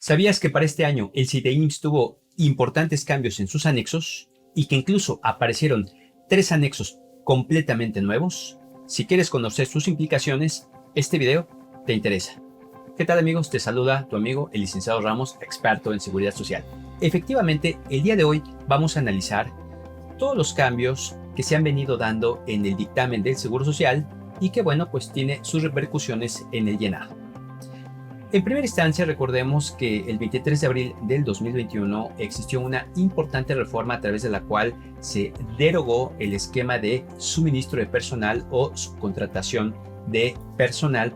¿Sabías que para este año el CITEIMSS tuvo importantes cambios en sus anexos y que incluso aparecieron 3 anexos completamente nuevos? Si quieres conocer sus implicaciones, este video te interesa. ¿Qué tal, amigos? Te saluda tu amigo el licenciado Ramos, experto en seguridad social. Efectivamente, el día de hoy vamos a analizar todos los cambios que se han venido dando en el dictamen del Seguro Social y que, bueno, pues tiene sus repercusiones en el llenado. En primera instancia, recordemos que el 23 de abril del 2021 existió una importante reforma a través de la cual se derogó el esquema de suministro de personal o subcontratación de personal,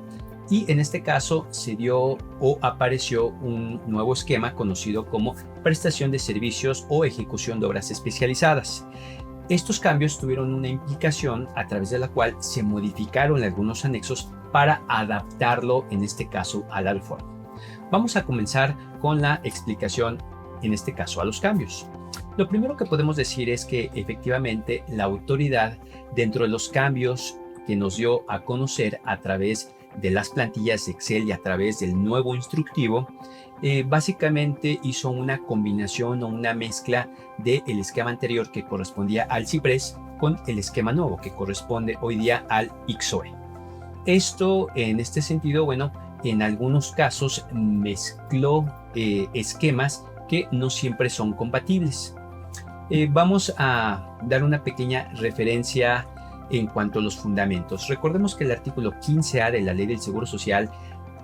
y en este caso se dio o apareció un nuevo esquema conocido como prestación de servicios o ejecución de obras especializadas. Estos cambios tuvieron una implicación a través de la cual se modificaron algunos anexos para adaptarlo, en este caso, a la reforma. Vamos a comenzar con la explicación, en este caso, a los cambios. Lo primero que podemos decir es que efectivamente la autoridad, dentro de los cambios que nos dio a conocer a través de las plantillas de Excel y a través del nuevo instructivo, básicamente hizo una combinación o una mezcla del esquema anterior que correspondía al CIPRES con el esquema nuevo que corresponde hoy día al ICSOE. Esto, en este sentido, bueno, en algunos casos mezcló esquemas que no siempre son compatibles. Vamos a dar una pequeña referencia en cuanto a los fundamentos. Recordemos que el artículo 15A de la Ley del Seguro Social,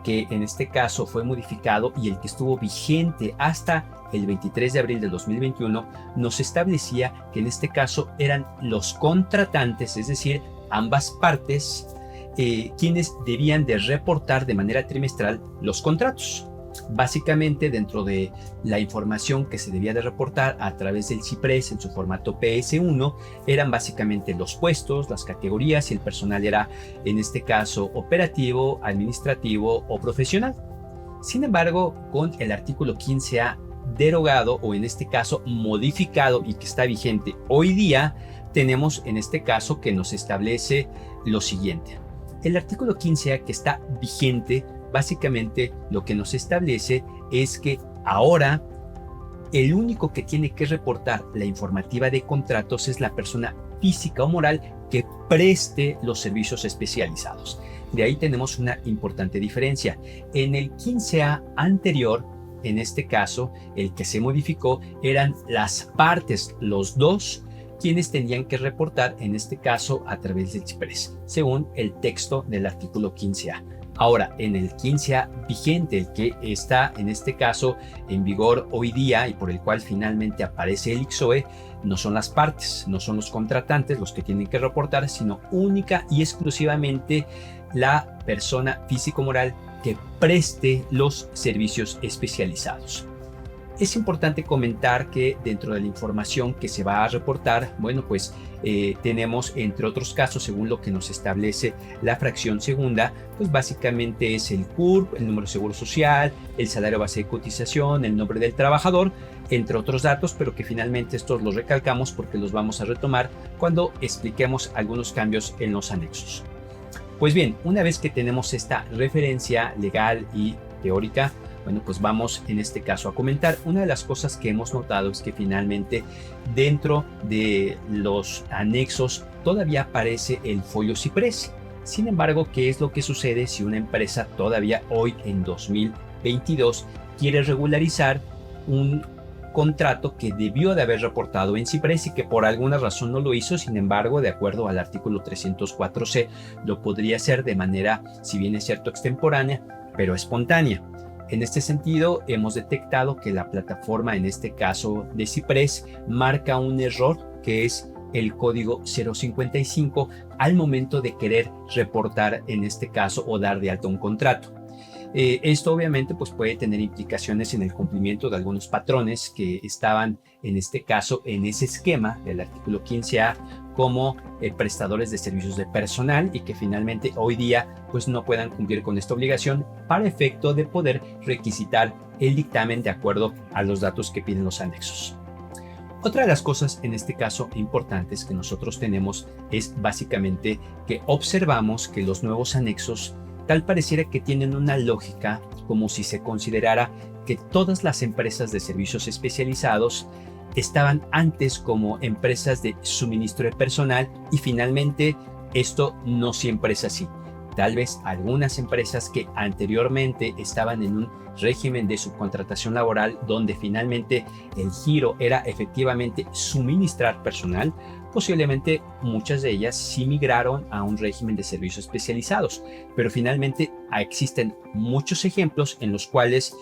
que en este caso fue modificado y el que estuvo vigente hasta el 23 de abril de 2021, nos establecía que en este caso eran los contratantes, es decir, ambas partes, quienes debían de reportar de manera trimestral los contratos. Básicamente, dentro de la información que se debía de reportar a través del CIPRES en su formato PS1, eran básicamente los puestos, las categorías, y el personal era, en este caso, operativo, administrativo o profesional. Sin embargo, con el artículo 15A derogado, o en este caso modificado y que está vigente hoy día, tenemos en este caso que nos establece lo siguiente. El artículo 15A que está vigente, básicamente lo que nos establece es que ahora el único que tiene que reportar la informativa de contratos es la persona física o moral que preste los servicios especializados. De ahí tenemos una importante diferencia. En el 15A anterior, en este caso, el que se modificó eran las partes, los dos, quienes tenían que reportar, en este caso, a través del CIPRES, según el texto del artículo 15A. Ahora, en el 15A vigente, el que está en este caso en vigor hoy día y por el cual finalmente aparece el ICSOE, no son las partes, no son los contratantes los que tienen que reportar, sino única y exclusivamente la persona físico-moral que preste los servicios especializados. Es importante comentar que dentro de la información que se va a reportar, bueno, pues tenemos, entre otros casos, según lo que nos establece la fracción segunda, pues básicamente es el CURP, el número de seguro social, el salario base de cotización, el nombre del trabajador, entre otros datos, pero que finalmente estos los recalcamos porque los vamos a retomar cuando expliquemos algunos cambios en los anexos. Pues bien, una vez que tenemos esta referencia legal y teórica, bueno, pues vamos en este caso a comentar. Una de las cosas que hemos notado es que finalmente dentro de los anexos todavía aparece el folio CIPRES. Sin embargo, ¿qué es lo que sucede si una empresa todavía hoy en 2022 quiere regularizar un contrato que debió de haber reportado en CIPRES y que por alguna razón no lo hizo? Sin embargo, de acuerdo al artículo 304C, lo podría hacer de manera, si bien es cierto, extemporánea, pero espontánea. En este sentido, hemos detectado que la plataforma, en este caso de CIPRES, marca un error que es el código 055 al momento de querer reportar, en este caso, o dar de alta un contrato. Esto obviamente pues puede tener implicaciones en el cumplimiento de algunos patrones que estaban, en este caso, en ese esquema del artículo 15A como prestadores de servicios de personal, y que finalmente hoy día pues no puedan cumplir con esta obligación para efecto de poder requisitar el dictamen de acuerdo a los datos que piden los anexos. Otra de las cosas en este caso importantes que nosotros tenemos es básicamente que observamos que los nuevos anexos Tal pareciera que tienen una lógica como si se considerara que todas las empresas de servicios especializados estaban antes como empresas de suministro de personal y finalmente esto no siempre es así. Tal vez algunas empresas que anteriormente estaban en un régimen de subcontratación laboral donde finalmente el giro era efectivamente suministrar personal, posiblemente muchas de ellas sí migraron a un régimen de servicios especializados, pero finalmente existen muchos ejemplos en los cuales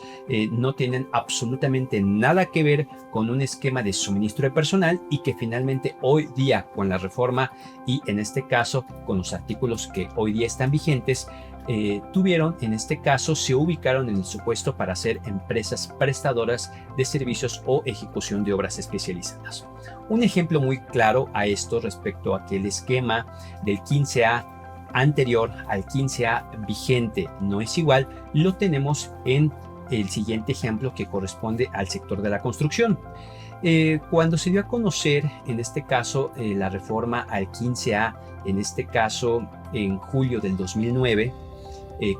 no tienen absolutamente nada que ver con un esquema de suministro de personal y que finalmente hoy día con la reforma y en este caso con los artículos que hoy día están vigentes, en este caso, se ubicaron en el supuesto para ser empresas prestadoras de servicios o ejecución de obras especializadas. Un ejemplo muy claro a esto respecto a que el esquema del 15A anterior al 15A vigente no es igual, lo tenemos en el siguiente ejemplo que corresponde al sector de la construcción. Cuando se dio a conocer, en este caso, la reforma al 15A, en este caso en julio del 2009,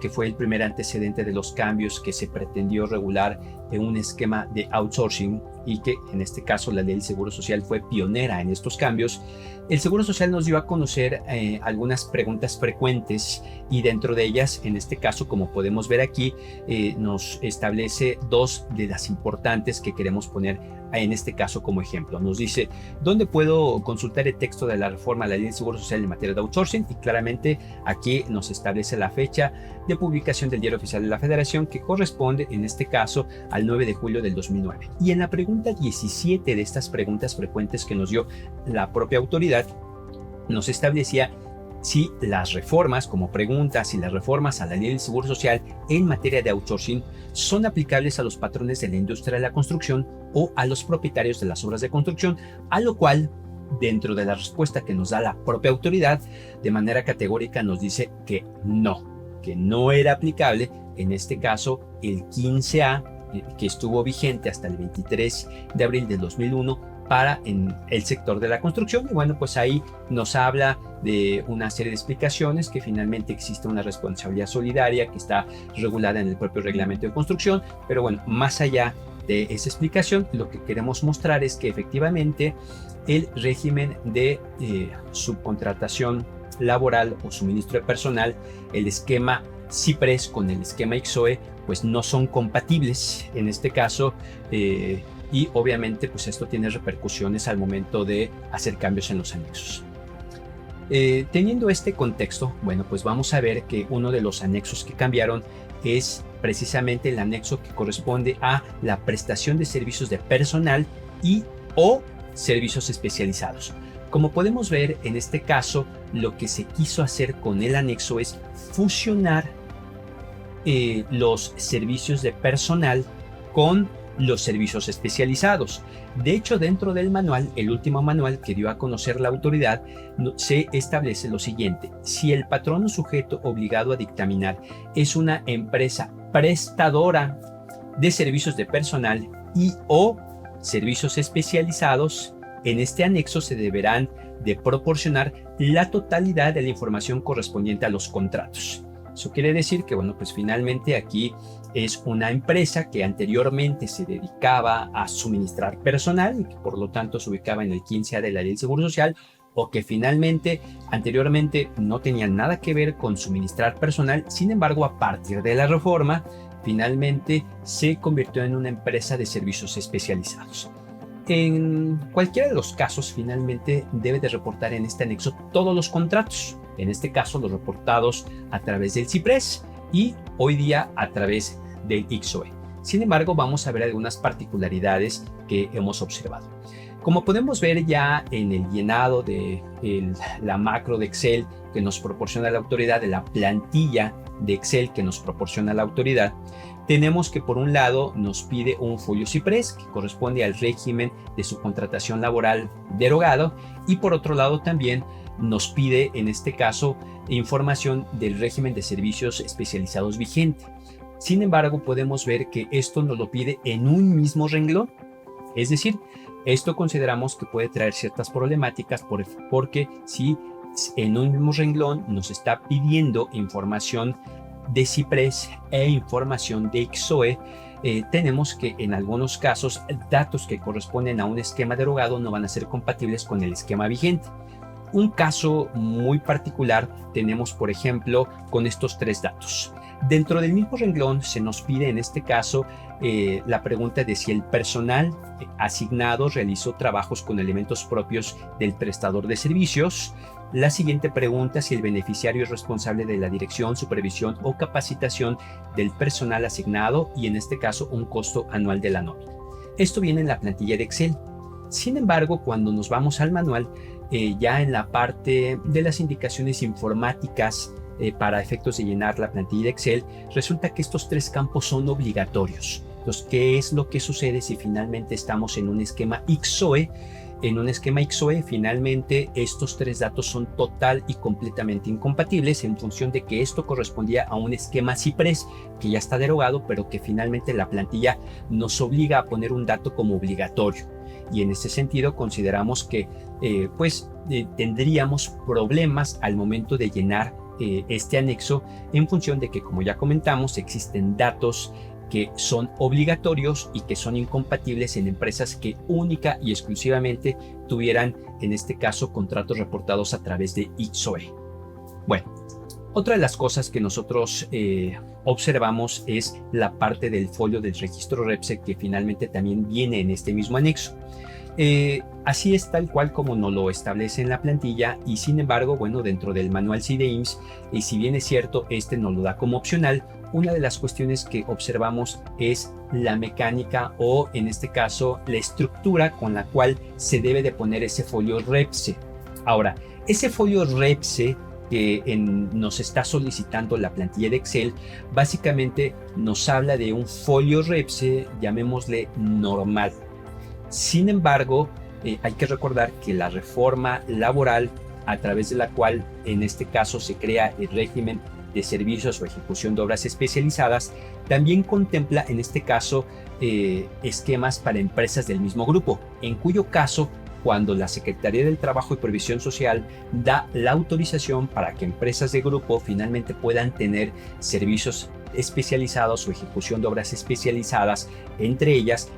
que fue el primer antecedente de los cambios que se pretendió regular en un esquema de outsourcing y que en este caso la ley del Seguro Social fue pionera en estos cambios. El Seguro Social nos dio a conocer algunas preguntas frecuentes y dentro de ellas, en este caso, como podemos ver aquí, nos establece dos de las importantes que queremos poner en este caso como ejemplo. Nos dice, ¿dónde puedo consultar el texto de la reforma a la ley del Seguro Social en materia de outsourcing? Y claramente aquí nos establece la fecha de publicación del Diario Oficial de la Federación que corresponde en este caso al 9 de julio del 2009. Y en la pregunta 17 de estas preguntas frecuentes que nos dio la propia autoridad, nos establecía si las reformas, como pregunta, si las reformas a la ley del Seguro Social en materia de outsourcing son aplicables a los patrones de la industria de la construcción o a los propietarios de las obras de construcción, a lo cual, dentro de la respuesta que nos da la propia autoridad, de manera categórica nos dice que no era aplicable, en este caso, el 15A, que estuvo vigente hasta el 23 de abril del 2001, para en el sector de la construcción. Y bueno, pues ahí nos habla de una serie de explicaciones, que finalmente existe una responsabilidad solidaria que está regulada en el propio reglamento de construcción, pero bueno, más allá de esa explicación, lo que queremos mostrar es que efectivamente el régimen de subcontratación laboral o suministro de personal, el esquema CIPRES con el esquema ICSOE, pues no son compatibles en este caso, y obviamente pues esto tiene repercusiones al momento de hacer cambios en los anexos. Teniendo este contexto, bueno, pues vamos a ver que uno de los anexos que cambiaron es precisamente el anexo que corresponde a la prestación de servicios de personal y o servicios especializados. Como podemos ver en este caso, lo que se quiso hacer con el anexo es fusionar los servicios de personal con los servicios especializados. De hecho, dentro del manual, el último manual que dio a conocer la autoridad, se establece lo siguiente: si el patrón o sujeto obligado a dictaminar es una empresa prestadora de servicios de personal y o servicios especializados, en este anexo se deberán de proporcionar la totalidad de la información correspondiente a los contratos. Eso quiere decir que, bueno, pues finalmente aquí es una empresa que anteriormente se dedicaba a suministrar personal y que por lo tanto se ubicaba en el 15A de la Ley del Seguro Social, o que finalmente anteriormente no tenía nada que ver con suministrar personal. Sin embargo, a partir de la reforma, finalmente se convirtió en una empresa de servicios especializados. En cualquiera de los casos, finalmente debe de reportar en este anexo todos los contratos, en este caso los reportados a través del CIPRES y hoy día a través del ICSOE. Sin embargo, vamos a ver algunas particularidades que hemos observado. Como podemos ver ya en el llenado de la macro de Excel que nos proporciona la autoridad, de la plantilla de Excel que nos proporciona la autoridad, tenemos que por un lado nos pide un folio CIPRES que corresponde al régimen de subcontratación laboral derogado, y por otro lado también nos pide en este caso información del régimen de servicios especializados vigente. Sin embargo, podemos ver que esto nos lo pide en un mismo renglón, es decir, esto consideramos que puede traer ciertas problemáticas porque si en un mismo renglón nos está pidiendo información de CIPRES e información de ICSOE, tenemos que en algunos casos datos que corresponden a un esquema derogado no van a ser compatibles con el esquema vigente. Un caso muy particular tenemos, por ejemplo, con estos tres datos. Dentro del mismo renglón se nos pide en este caso la pregunta de si el personal asignado realizó trabajos con elementos propios del prestador de servicios. La siguiente pregunta, si el beneficiario es responsable de la dirección, supervisión o capacitación del personal asignado y en este caso un costo anual de la nómina. Esto viene en la plantilla de Excel. Sin embargo, cuando nos vamos al manual, ya en la parte de las indicaciones informáticas para efectos de llenar la plantilla de Excel, resulta que estos tres campos son obligatorios. Entonces, ¿qué es lo que sucede si finalmente estamos en un esquema ICSOE? En un esquema ICSOE, finalmente, estos tres datos son total y completamente incompatibles en función de que esto correspondía a un esquema CIPRES que ya está derogado, pero que finalmente la plantilla nos obliga a poner un dato como obligatorio. Y en ese sentido consideramos que tendríamos problemas al momento de llenar este anexo en función de que, como ya comentamos, existen datos que son obligatorios y que son incompatibles en empresas que única y exclusivamente tuvieran, en este caso, contratos reportados a través de ICSOE. Bueno, otra de las cosas que nosotros observamos es la parte del folio del registro REPSE, que finalmente también viene en este mismo anexo. Así es tal cual como nos lo establece en la plantilla y sin embargo, bueno, dentro del manual CIDEIMS, y si bien es cierto, este nos lo da como opcional, una de las cuestiones que observamos es la mecánica o en este caso la estructura con la cual se debe de poner ese folio REPSE. Ahora, ese folio REPSE que nos está solicitando la plantilla de Excel, básicamente nos habla de un folio REPSE, llamémosle normal. Sin embargo, hay que recordar que la reforma laboral, a través de la cual en este caso se crea el régimen de servicios o ejecución de obras especializadas, también contempla en este caso esquemas para empresas del mismo grupo, en cuyo caso, cuando la Secretaría del Trabajo y Previsión Social da la autorización para que empresas de grupo finalmente puedan tener servicios especializados o ejecución de obras especializadas, entre ellas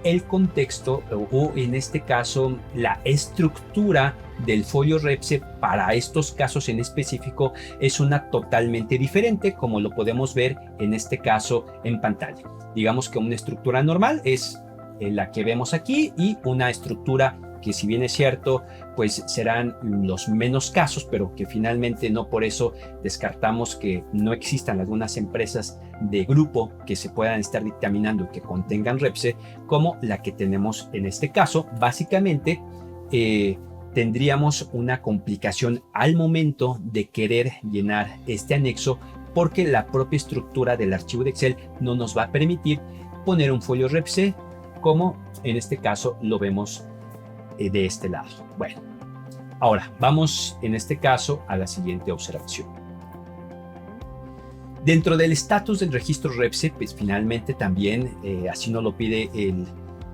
el contexto o en este caso la estructura del folio REPSE para estos casos en específico es una totalmente diferente, como lo podemos ver en este caso en pantalla. Digamos que una estructura normal es la que vemos aquí y una estructura que, si bien es cierto, pues serán los menos casos, pero que finalmente no por eso descartamos que no existan algunas empresas de grupo que se puedan estar dictaminando que contengan REPSE, como la que tenemos en este caso. Básicamente, tendríamos una complicación al momento de querer llenar este anexo, porque la propia estructura del archivo de Excel no nos va a permitir poner un folio REPSE, como en este caso lo vemos de este lado. Bueno, ahora vamos en este caso a la siguiente observación. Dentro del estatus del registro REPSE, pues finalmente también así nos lo pide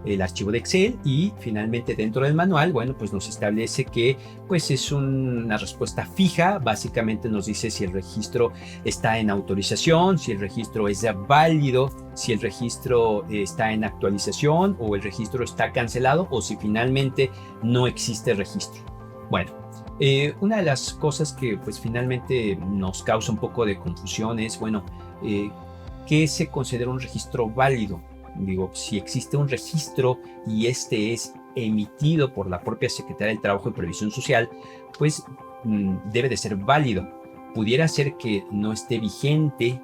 el archivo de Excel, y finalmente dentro del manual, bueno, pues nos establece que pues es una respuesta fija. Básicamente nos dice si el registro está en autorización, si el registro es válido, si el registro está en actualización o el registro está cancelado, o si finalmente no existe registro. Bueno, una de las cosas que pues finalmente nos causa un poco de confusión es, bueno, ¿qué se considera un registro válido? Digo, si existe un registro y este es emitido por la propia Secretaría del Trabajo y Previsión Social, pues debe de ser válido. Pudiera ser que no esté vigente,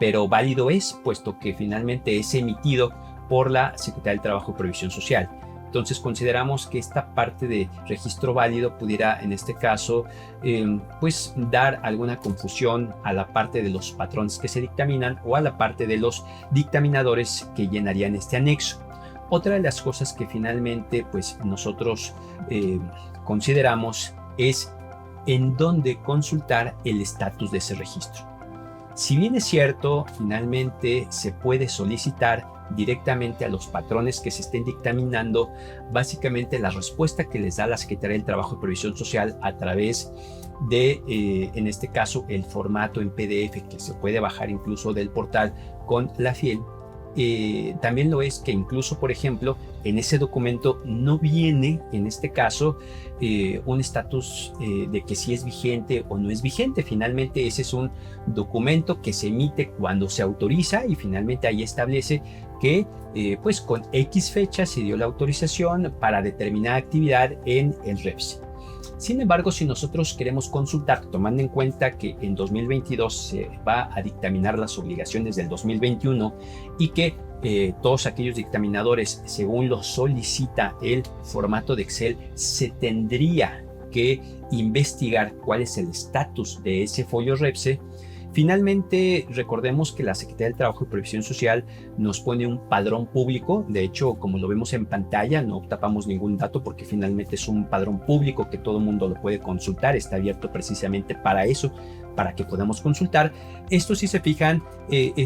pero válido es, puesto que finalmente es emitido por la Secretaría del Trabajo y Previsión Social. Entonces consideramos que esta parte de registro válido pudiera en este caso pues dar alguna confusión a la parte de los patrones que se dictaminan o a la parte de los dictaminadores que llenarían este anexo. Otra de las cosas que finalmente pues nosotros consideramos es en dónde consultar el estatus de ese registro. Si bien es cierto, finalmente se puede solicitar directamente a los patrones que se estén dictaminando, básicamente la respuesta que les da la Secretaría del Trabajo y Previsión Social a través de, en este caso, el formato en PDF que se puede bajar incluso del portal con la FIEL. También lo es que incluso, por ejemplo, en ese documento no viene, en este caso, un estatus de que si es vigente o no es vigente. Finalmente, ese es un documento que se emite cuando se autoriza y finalmente ahí establece que pues con X fecha se dio la autorización para determinada actividad en el REPS. Sin embargo, si nosotros queremos consultar, tomando en cuenta que en 2022 se va a dictaminar las obligaciones del 2021 y que todos aquellos dictaminadores, según lo solicita el formato de Excel, se tendría que investigar cuál es el estatus de ese folio REPSE. Finalmente, recordemos que la Secretaría del Trabajo y Previsión Social nos pone un padrón público. De hecho, como lo vemos en pantalla, no tapamos ningún dato porque finalmente es un padrón público que todo el mundo lo puede consultar. Está abierto precisamente para eso, para que podamos consultar. Esto, si se fijan,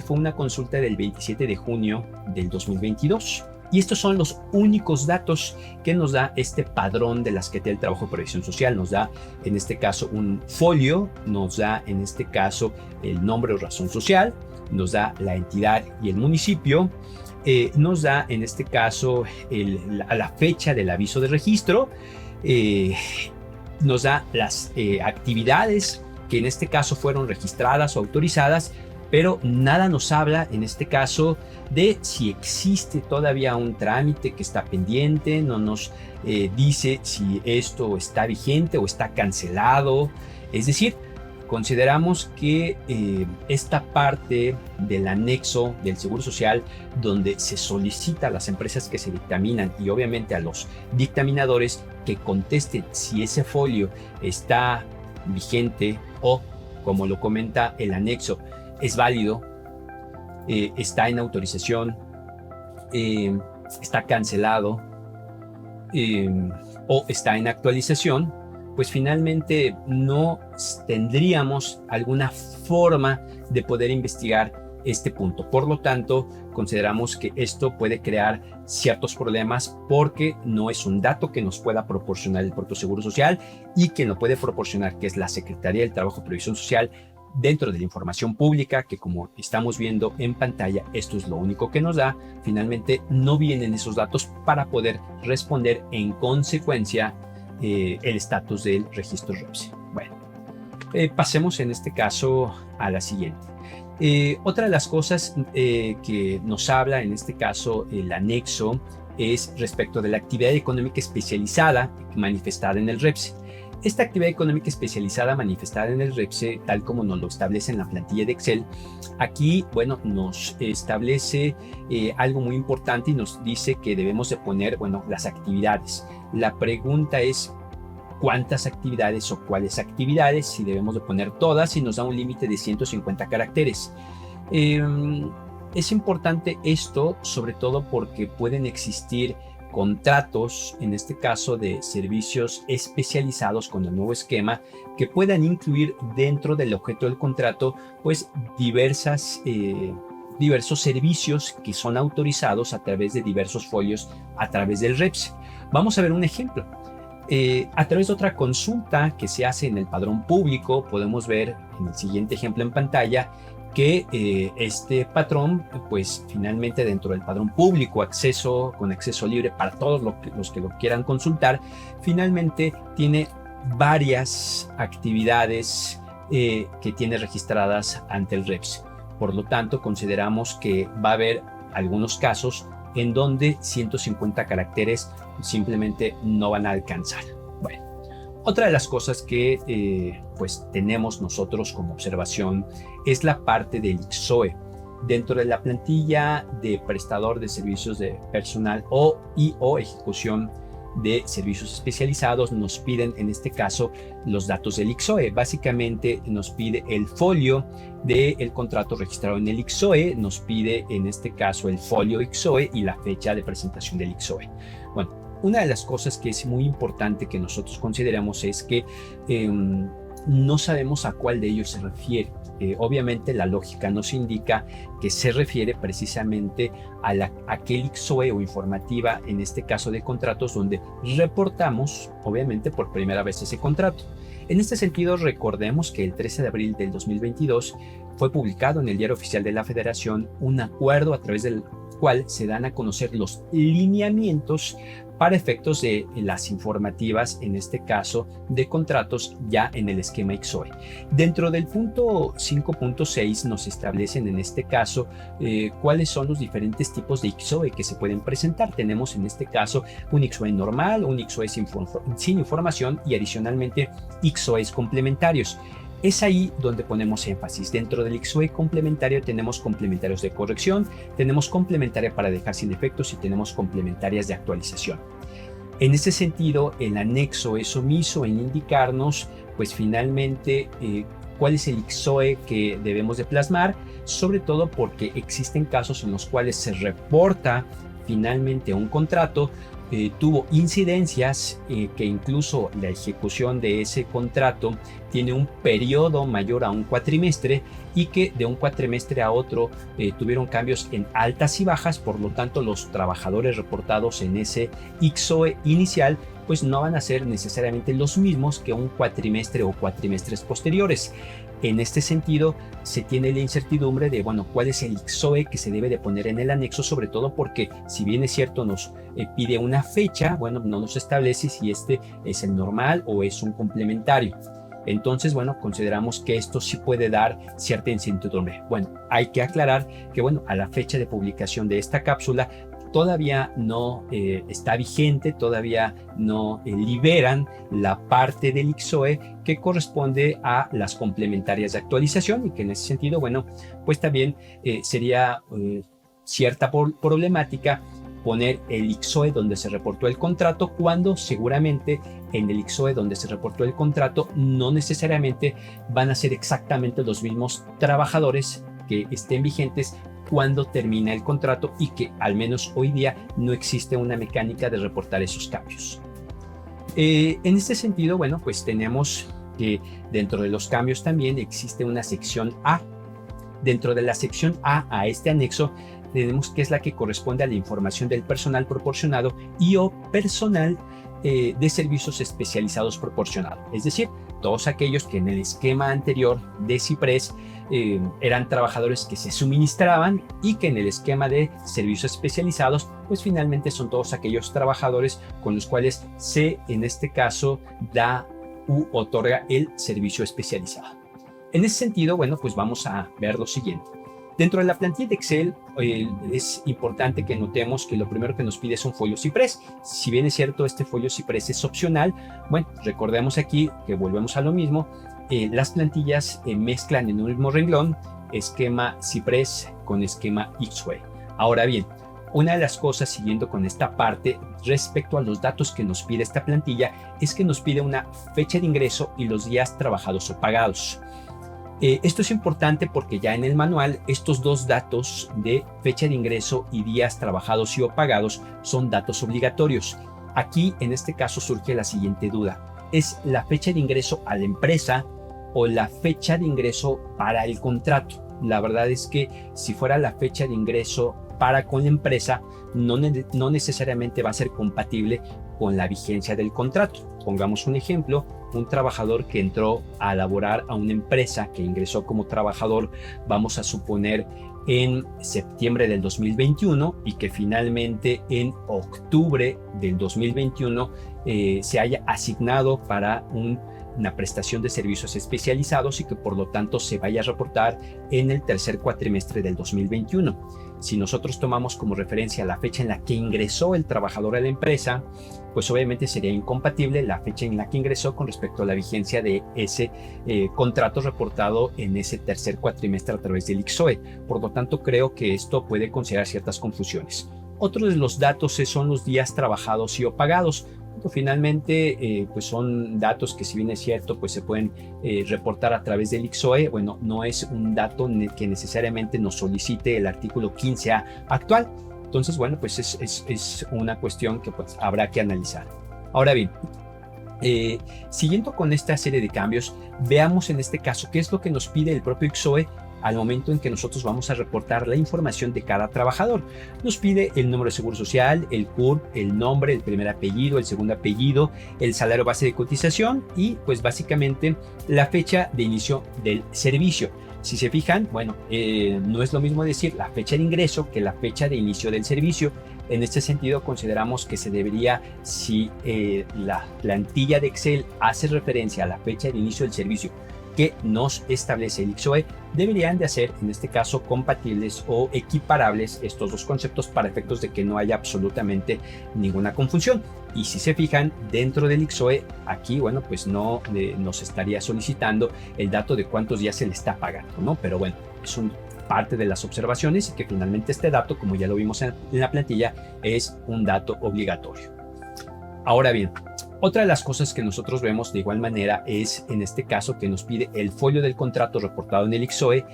fue una consulta del 27 de junio del 2022. Y estos son los únicos datos que nos da este padrón de la Secretaría del Trabajo y Previsión Social. Nos da, en este caso, un folio, nos da, en este caso, el nombre o razón social, nos da la entidad y el municipio, nos da, en este caso, la fecha del aviso de registro, nos da las actividades que en este caso fueron registradas o autorizadas, pero nada nos habla, en este caso, de si existe todavía un trámite que está pendiente, no nos dice si esto está vigente o está cancelado. Es decir, consideramos que esta parte del anexo del Seguro Social, donde se solicita a las empresas que se dictaminan y obviamente a los dictaminadores que contesten si ese folio está vigente o, como lo comenta el anexo, es válido, está en autorización, está cancelado o está en actualización, pues finalmente no tendríamos alguna forma de poder investigar este punto. Por lo tanto, consideramos que esto puede crear ciertos problemas porque no es un dato que nos pueda proporcionar el propio Seguro Social, y quien lo puede proporcionar, que es la Secretaría del Trabajo y Previsión Social, dentro de la información pública, que como estamos viendo en pantalla, esto es lo único que nos da. Finalmente no vienen esos datos para poder responder en consecuencia el estatus del registro REPSE. Bueno, pasemos en este caso a la siguiente. Otra de las cosas que nos habla en este caso el anexo es respecto de la actividad económica especializada manifestada en el REPSE. Esta actividad económica especializada manifestada en el REPSE, tal como nos lo establece en la plantilla de Excel, aquí, bueno, nos establece algo muy importante y nos dice que debemos de poner, bueno, las actividades. La pregunta es, ¿cuántas actividades o cuáles actividades? Si debemos de poner todas, y nos da un límite de 150 caracteres. Es importante esto, sobre todo porque pueden existir contratos, en este caso de servicios especializados con el nuevo esquema, que puedan incluir dentro del objeto del contrato, pues diversos servicios que son autorizados a través de diversos folios a través del REPSE. Vamos a ver un ejemplo. A través de otra consulta que se hace en el padrón público, podemos ver en el siguiente ejemplo en pantalla que este patrón, pues finalmente dentro del padrón público, con acceso libre para todos los que lo quieran consultar, finalmente tiene varias actividades que tiene registradas ante el REPSE. Por lo tanto, consideramos que va a haber algunos casos en donde 150 caracteres simplemente no van a alcanzar. Bueno, otra de las cosas que pues tenemos nosotros como observación es la parte del ICSOE. Dentro de la plantilla de prestador de servicios de personal o ejecución de servicios especializados, nos piden en este caso los datos del ICSOE. Básicamente nos pide el folio del contrato registrado en el ICSOE, nos pide en este caso el folio ICSOE y la fecha de presentación del ICSOE. Bueno, una de las cosas que es muy importante que nosotros consideramos es que no sabemos a cuál de ellos se refiere. Obviamente la lógica nos indica que se refiere precisamente a aquel IXOE o informativa, en este caso de contratos, donde reportamos obviamente por primera vez ese contrato. En este sentido, recordemos que el 13 de abril del 2022 fue publicado en el Diario Oficial de la Federación un acuerdo a través del cual se dan a conocer los lineamientos para efectos de las informativas, en este caso de contratos ya en el esquema IXOE. Dentro del punto 5.6 nos establecen en este caso cuáles son los diferentes tipos de IXOE que se pueden presentar. Tenemos en este caso un IXOE normal, un IXOE sin información y adicionalmente IXOEs complementarios. Es ahí donde ponemos énfasis. Dentro del IXOE complementario tenemos complementarios de corrección, tenemos complementaria para dejar sin efectos y tenemos complementarias de actualización. En ese sentido, el anexo es omiso en indicarnos, pues finalmente, cuál es el IXOE que debemos de plasmar, sobre todo porque existen casos en los cuales se reporta finalmente un contrato, tuvo incidencias, que incluso la ejecución de ese contrato tiene un periodo mayor a un cuatrimestre y que de un cuatrimestre a otro tuvieron cambios en altas y bajas, por lo tanto los trabajadores reportados en ese IXOE inicial pues no van a ser necesariamente los mismos que un cuatrimestre o cuatrimestres posteriores. En este sentido, se tiene la incertidumbre de, bueno, cuál es el IXOE que se debe de poner en el anexo, sobre todo porque, si bien es cierto, nos pide una fecha, bueno, no nos establece si este es el normal o es un complementario. Entonces, bueno, consideramos que esto sí puede dar cierta incertidumbre. Bueno, hay que aclarar que, bueno, a la fecha de publicación de esta cápsula, todavía no está vigente, todavía no liberan la parte del IXOE que corresponde a las complementarias de actualización y que en ese sentido, bueno, pues también sería cierta problemática poner el IXOE donde se reportó el contrato cuando seguramente en el IXOE donde se reportó el contrato no necesariamente van a ser exactamente los mismos trabajadores que estén vigentes cuando termina el contrato y que al menos hoy día no existe una mecánica de reportar esos cambios. En este sentido, bueno, pues tenemos que dentro de los cambios también existe una sección A. Dentro de la sección A este anexo tenemos que es la que corresponde a la información del personal proporcionado y o personal de servicios especializados proporcionado. Es decir, todos aquellos que en el esquema anterior de CIPRES eran trabajadores que se suministraban y que en el esquema de servicios especializados, pues finalmente son todos aquellos trabajadores con los cuales se, en este caso, da u otorga el servicio especializado. En ese sentido, bueno, pues vamos a ver lo siguiente. Dentro de la plantilla de Excel es importante que notemos que lo primero que nos pide es un folio CIPRES. Si bien es cierto, este folio CIPRES es opcional, bueno, recordemos aquí que volvemos a lo mismo. Las plantillas mezclan en un mismo renglón esquema CIPRES con esquema IXOE. Ahora bien, una de las cosas siguiendo con esta parte respecto a los datos que nos pide esta plantilla es que nos pide una fecha de ingreso y los días trabajados o pagados. Esto es importante porque ya en el manual estos dos datos de fecha de ingreso y días trabajados y o pagados son datos obligatorios. Aquí en este caso surge la siguiente duda. ¿Es la fecha de ingreso a la empresa o la fecha de ingreso para el contrato? La verdad es que si fuera la fecha de ingreso para con la empresa, no necesariamente va a ser compatible con la vigencia del contrato. Pongamos un ejemplo, un trabajador que entró a laborar a una empresa que ingresó como trabajador, vamos a suponer en septiembre del 2021 y que finalmente en octubre del 2021 se haya asignado para una prestación de servicios especializados y que por lo tanto se vaya a reportar en el tercer cuatrimestre del 2021. Si nosotros tomamos como referencia la fecha en la que ingresó el trabajador a la empresa, pues obviamente sería incompatible la fecha en la que ingresó con respecto a la vigencia de ese contrato reportado en ese tercer cuatrimestre a través del IXOE. Por lo tanto, creo que esto puede considerar ciertas confusiones. Otro de los datos son los días trabajados y o pagados. Finalmente, pues son datos que si bien es cierto, pues se pueden reportar a través del IXOE. Bueno, no es un dato que necesariamente nos solicite el artículo 15A actual. Entonces, bueno, pues es una cuestión que pues habrá que analizar. Ahora bien, Eh, Siguiendo con esta serie de cambios, veamos en este caso qué es lo que nos pide el propio ICSOE al momento en que nosotros vamos a reportar la información de cada trabajador. Nos pide el número de seguro social, el CURP, el nombre, el primer apellido, el segundo apellido, el salario base de cotización y pues básicamente la fecha de inicio del servicio. Si se fijan, bueno, no es lo mismo decir la fecha de ingreso que la fecha de inicio del servicio. En este sentido, consideramos que se debería, si la plantilla de Excel hace referencia a la fecha de inicio del servicio que nos establece el ICSOE, deberían de hacer, en este caso, compatibles o equiparables estos dos conceptos para efectos de que no haya absolutamente ninguna confusión. Y si se fijan, dentro del ICSOE, aquí, bueno, pues no nos estaría solicitando el dato de cuántos días se le está pagando, ¿no? Pero bueno, es parte de las observaciones y que finalmente este dato, como ya lo vimos en la plantilla, es un dato obligatorio. Ahora bien, otra de las cosas que nosotros vemos de igual manera es en este caso que nos pide el folio del contrato reportado en el ICSOE.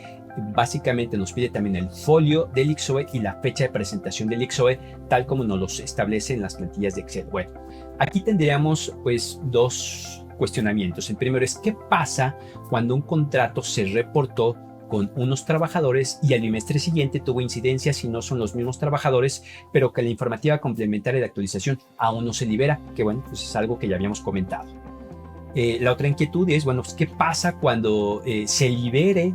Básicamente nos pide también el folio del ICSOE y la fecha de presentación del ICSOE, tal como nos los establece en las plantillas de Excel. Bueno, aquí tendríamos pues dos cuestionamientos. El primero es, ¿qué pasa cuando un contrato se reportó con unos trabajadores y al bimestre siguiente tuvo incidencia si no son los mismos trabajadores, pero que la informativa complementaria de actualización aún no se libera? Que bueno, pues es algo que ya habíamos comentado. La otra inquietud es, bueno, pues, ¿qué pasa cuando se libere?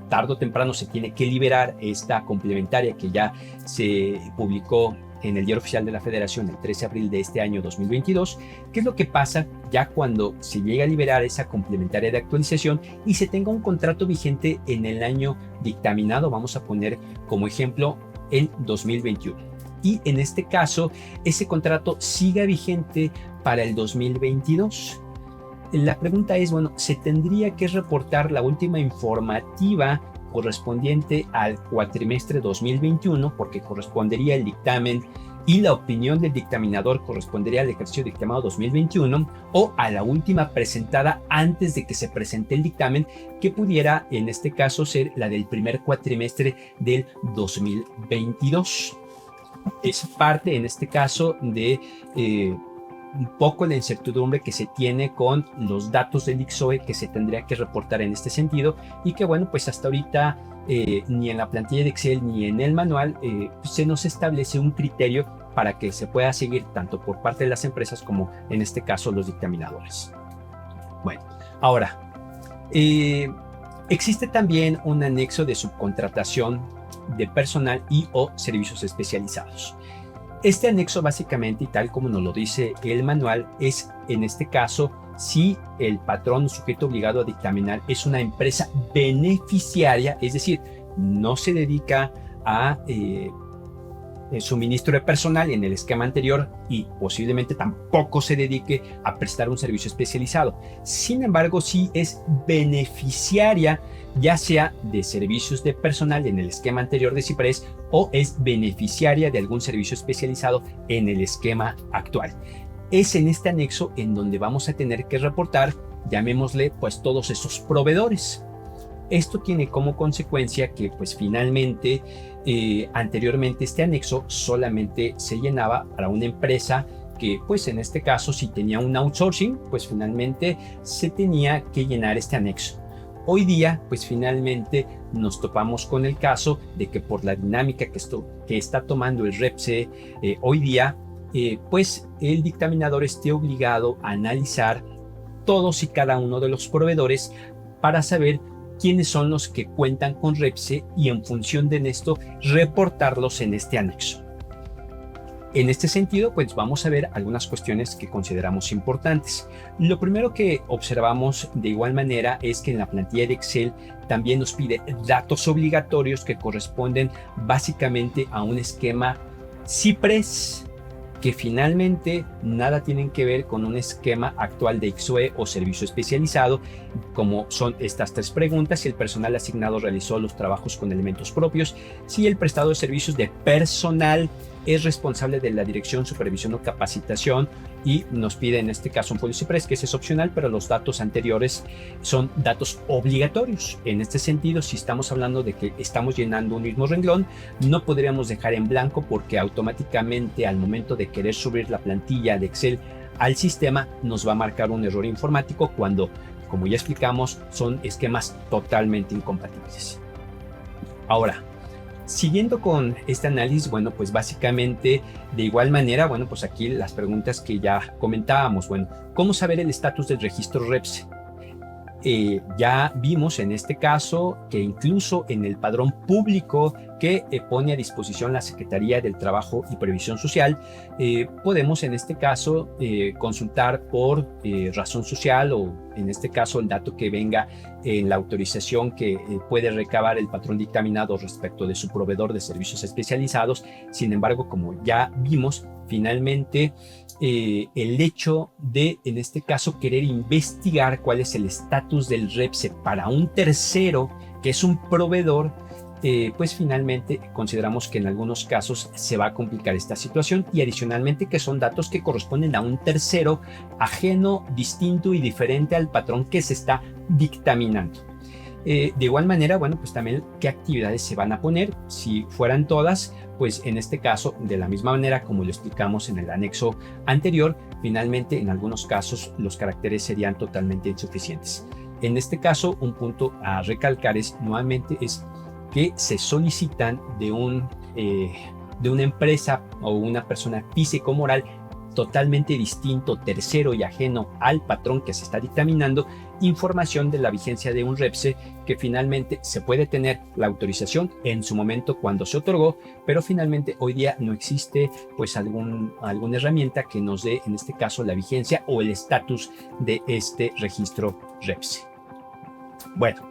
Tarde o temprano se tiene que liberar esta complementaria que ya se publicó en el Diario Oficial de la Federación el 13 de abril de este año 2022. ¿Qué es lo que pasa ya cuando se llega a liberar esa complementaria de actualización y se tenga un contrato vigente en el año dictaminado? Vamos a poner como ejemplo el 2021. Y en este caso, ese contrato siga vigente para el 2022. La pregunta es, bueno, ¿se tendría que reportar la última informativa correspondiente al cuatrimestre 2021, porque correspondería el dictamen y la opinión del dictaminador correspondería al ejercicio dictaminado 2021, o a la última presentada antes de que se presente el dictamen, que pudiera en este caso ser la del primer cuatrimestre del 2022? Es parte en este caso de un poco la incertidumbre que se tiene con los datos del ICSOE que se tendría que reportar en este sentido, y que bueno, pues hasta ahorita ni en la plantilla de Excel ni en el manual pues se nos establece un criterio para que se pueda seguir tanto por parte de las empresas como en este caso los dictaminadores. Bueno, ahora existe también un anexo de subcontratación de personal y o servicios especializados. Este anexo básicamente, y tal como nos lo dice el manual, es en este caso si el patrón o sujeto obligado a dictaminar es una empresa beneficiaria, es decir, no se dedica a el suministro de personal en el esquema anterior y posiblemente tampoco se dedique a prestar un servicio especializado. Sin embargo, sí es beneficiaria ya sea de servicios de personal en el esquema anterior de Ciprés o es beneficiaria de algún servicio especializado en el esquema actual. Es en este anexo en donde vamos a tener que reportar, llamémosle pues todos esos proveedores. Esto tiene como consecuencia que pues finalmente anteriormente este anexo solamente se llenaba para una empresa que pues en este caso si tenía un outsourcing pues finalmente se tenía que llenar este anexo. Hoy día pues finalmente nos topamos con el caso de que por la dinámica que está tomando el REPSE hoy día pues el dictaminador esté obligado a analizar todos y cada uno de los proveedores para saber quiénes son los que cuentan con REPSE y en función de esto reportarlos en este anexo. En este sentido, pues vamos a ver algunas cuestiones que consideramos importantes. Lo primero que observamos de igual manera es que en la plantilla de Excel también nos pide datos obligatorios que corresponden básicamente a un esquema Ciprés, que finalmente nada tienen que ver con un esquema actual de ICSOE o servicio especializado, como son estas tres preguntas: si el personal asignado realizó los trabajos con elementos propios, si el prestador de servicios de personal es responsable de la dirección, supervisión o capacitación, y nos pide en este caso un folio Ciprés, que ese es opcional, pero los datos anteriores son datos obligatorios. En este sentido, si estamos hablando de que estamos llenando un mismo renglón, no podríamos dejar en blanco, porque automáticamente al momento de querer subir la plantilla de Excel al sistema nos va a marcar un error informático cuando, como ya explicamos, son esquemas totalmente incompatibles. Ahora, siguiendo con este análisis, bueno, pues básicamente de igual manera, bueno, pues aquí las preguntas que ya comentábamos, bueno, ¿cómo saber el estatus del registro REPSE? Ya vimos en este caso que incluso en el padrón público que pone a disposición la Secretaría del Trabajo y Previsión Social, podemos en este caso consultar por razón social o en este caso el dato que venga en la autorización que puede recabar el patrón dictaminado respecto de su proveedor de servicios especializados. Sin embargo, como ya vimos, finalmente el hecho de, en este caso, querer investigar cuál es el estatus del REPSE para un tercero, que es un proveedor, pues finalmente consideramos que en algunos casos se va a complicar esta situación y adicionalmente que son datos que corresponden a un tercero ajeno, distinto y diferente al patrón que se está dictaminando. De igual manera, bueno, pues también qué actividades se van a poner. Si fueran todas, pues en este caso, de la misma manera como lo explicamos en el anexo anterior, finalmente en algunos casos los caracteres serían totalmente insuficientes. En este caso, un punto a recalcar es nuevamente es que se solicitan de una empresa o una persona físico-moral totalmente distinto, tercero y ajeno al patrón que se está dictaminando, información de la vigencia de un REPSE que finalmente se puede tener la autorización en su momento cuando se otorgó, pero finalmente hoy día no existe pues alguna herramienta que nos dé en este caso la vigencia o el estatus de este registro REPSE. Bueno,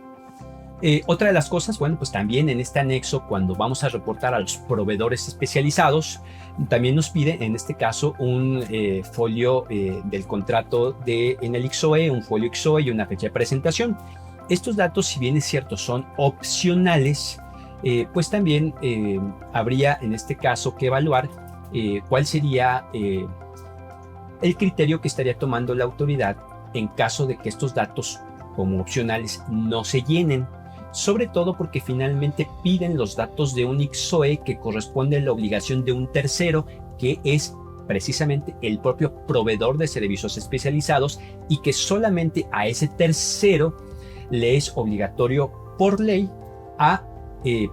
otra de las cosas, bueno, pues también en este anexo, cuando vamos a reportar a los proveedores especializados, también nos pide, en este caso, un folio del contrato en el ICSOE, un folio ICSOE y una fecha de presentación. Estos datos, si bien es cierto, son opcionales, pues también habría, en este caso, que evaluar cuál sería el criterio que estaría tomando la autoridad en caso de que estos datos, como opcionales, no se llenen. Sobre todo porque finalmente piden los datos de un ICSOE que corresponde a la obligación de un tercero, que es precisamente el propio proveedor de servicios especializados y que solamente a ese tercero le es obligatorio por ley a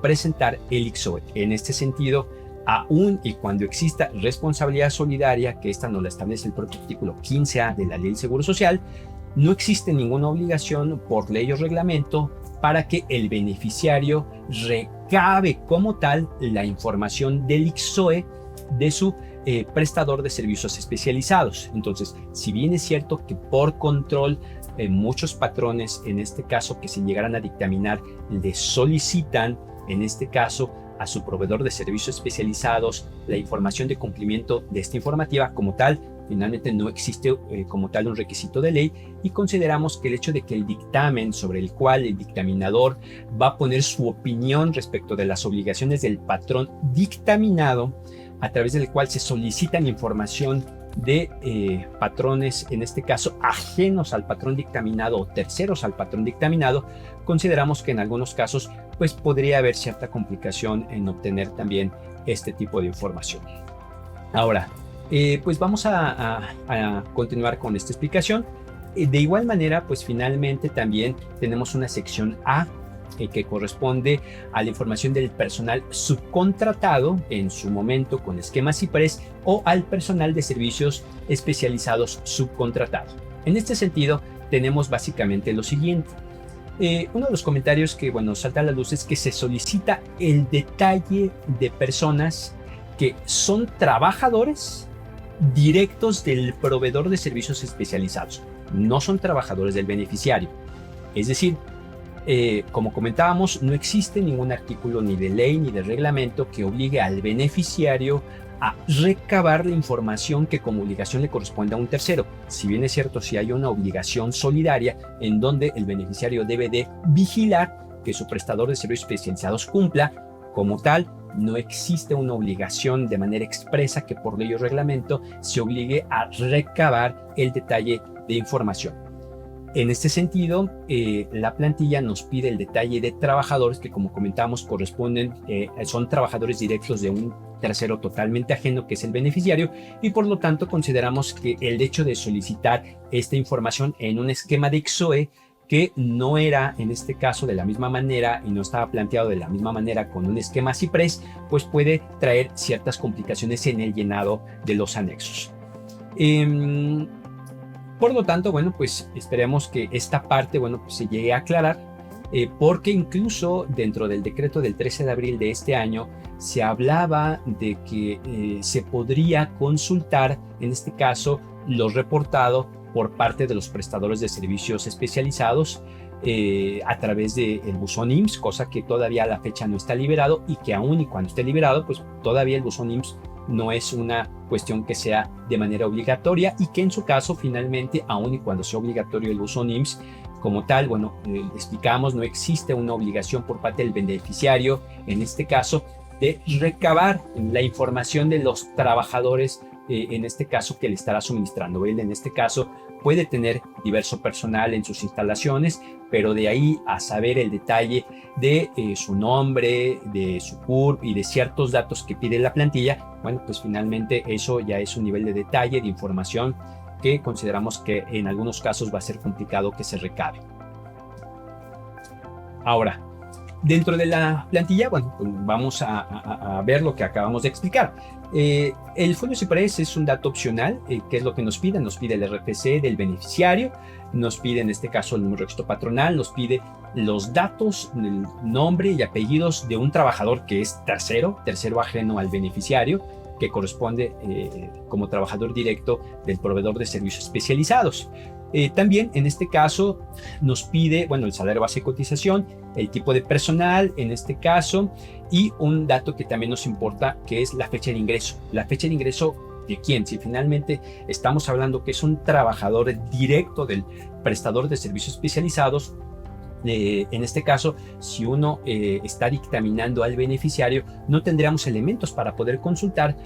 presentar el ICSOE. En este sentido, aún y cuando exista responsabilidad solidaria, que esta nos la establece el propio artículo 15A de la Ley del Seguro Social, no existe ninguna obligación por ley o reglamento para que el beneficiario recabe como tal la información del ICSOE de su prestador de servicios especializados. Entonces, si bien es cierto que por control muchos patrones, en este caso que se llegaran a dictaminar, le solicitan, en este caso, a su proveedor de servicios especializados la información de cumplimiento de esta informativa como tal, finalmente no existe como tal un requisito de ley y consideramos que el hecho de que el dictamen sobre el cual el dictaminador va a poner su opinión respecto de las obligaciones del patrón dictaminado, a través del cual se solicitan información de patrones, en este caso ajenos al patrón dictaminado o terceros al patrón dictaminado, consideramos que en algunos casos pues podría haber cierta complicación en obtener también este tipo de información. Ahora, pues vamos a continuar con esta explicación. De igual manera, pues finalmente también tenemos una sección A que corresponde a la información del personal subcontratado en su momento con esquema CIPRES o al personal de servicios especializados subcontratado. En este sentido, tenemos básicamente lo siguiente. Uno de los comentarios que salta a la luz es que se solicita el detalle de personas que son trabajadores directos del proveedor de servicios especializados, no son trabajadores del beneficiario. Es decir, como comentábamos, no existe ningún artículo ni de ley ni de reglamento que obligue al beneficiario a recabar la información que como obligación le corresponde a un tercero. Si bien es cierto, si hay una obligación solidaria en donde el beneficiario debe de vigilar que su prestador de servicios especializados cumpla, como tal, no existe una obligación de manera expresa que por ley o reglamento se obligue a recabar el detalle de información. En este sentido, la plantilla nos pide el detalle de trabajadores que, como comentamos, son trabajadores directos de un tercero totalmente ajeno, que es el beneficiario, y por lo tanto consideramos que el hecho de solicitar esta información en un esquema de ICSOE que no era en este caso de la misma manera y no estaba planteado de la misma manera con un esquema CIPRES, pues puede traer ciertas complicaciones en el llenado de los anexos. Por lo tanto, bueno, pues esperemos que esta parte, bueno, pues se llegue a aclarar, porque incluso dentro del decreto del 13 de abril de este año se hablaba de que se podría consultar, en este caso, lo reportado por parte de los prestadores de servicios especializados a través del buzón IMSS, cosa que todavía a la fecha no está liberado, y que aún y cuando esté liberado, pues todavía el buzón IMSS no es una cuestión que sea de manera obligatoria, y que en su caso finalmente, aún y cuando sea obligatorio el buzón IMSS como tal, bueno, explicamos, no existe una obligación por parte del beneficiario, en este caso, de recabar la información de los trabajadores, en este caso, que le estará suministrando. Él, en este caso, puede tener diverso personal en sus instalaciones, pero de ahí a saber el detalle de su nombre, de su CURP y de ciertos datos que pide la plantilla, bueno, pues finalmente eso ya es un nivel de detalle, de información que consideramos que en algunos casos va a ser complicado que se recabe. Ahora, dentro de la plantilla, bueno, pues vamos a ver lo que acabamos de explicar. El folio CIPRES es un dato opcional. ¿Qué es lo que nos pide? Nos pide el RFC del beneficiario, nos pide en este caso el número de registro patronal, nos pide los datos, el nombre y apellidos de un trabajador que es tercero ajeno al beneficiario, que corresponde como trabajador directo del proveedor de servicios especializados. También en este caso nos pide, bueno, el salario base de cotización, el tipo de personal en este caso, y un dato que también nos importa, que es la fecha de ingreso. La fecha de ingreso de quién. Si finalmente estamos hablando que es un trabajador directo del prestador de servicios especializados, en este caso, si uno está dictaminando al beneficiario, no tendríamos elementos para poder consultar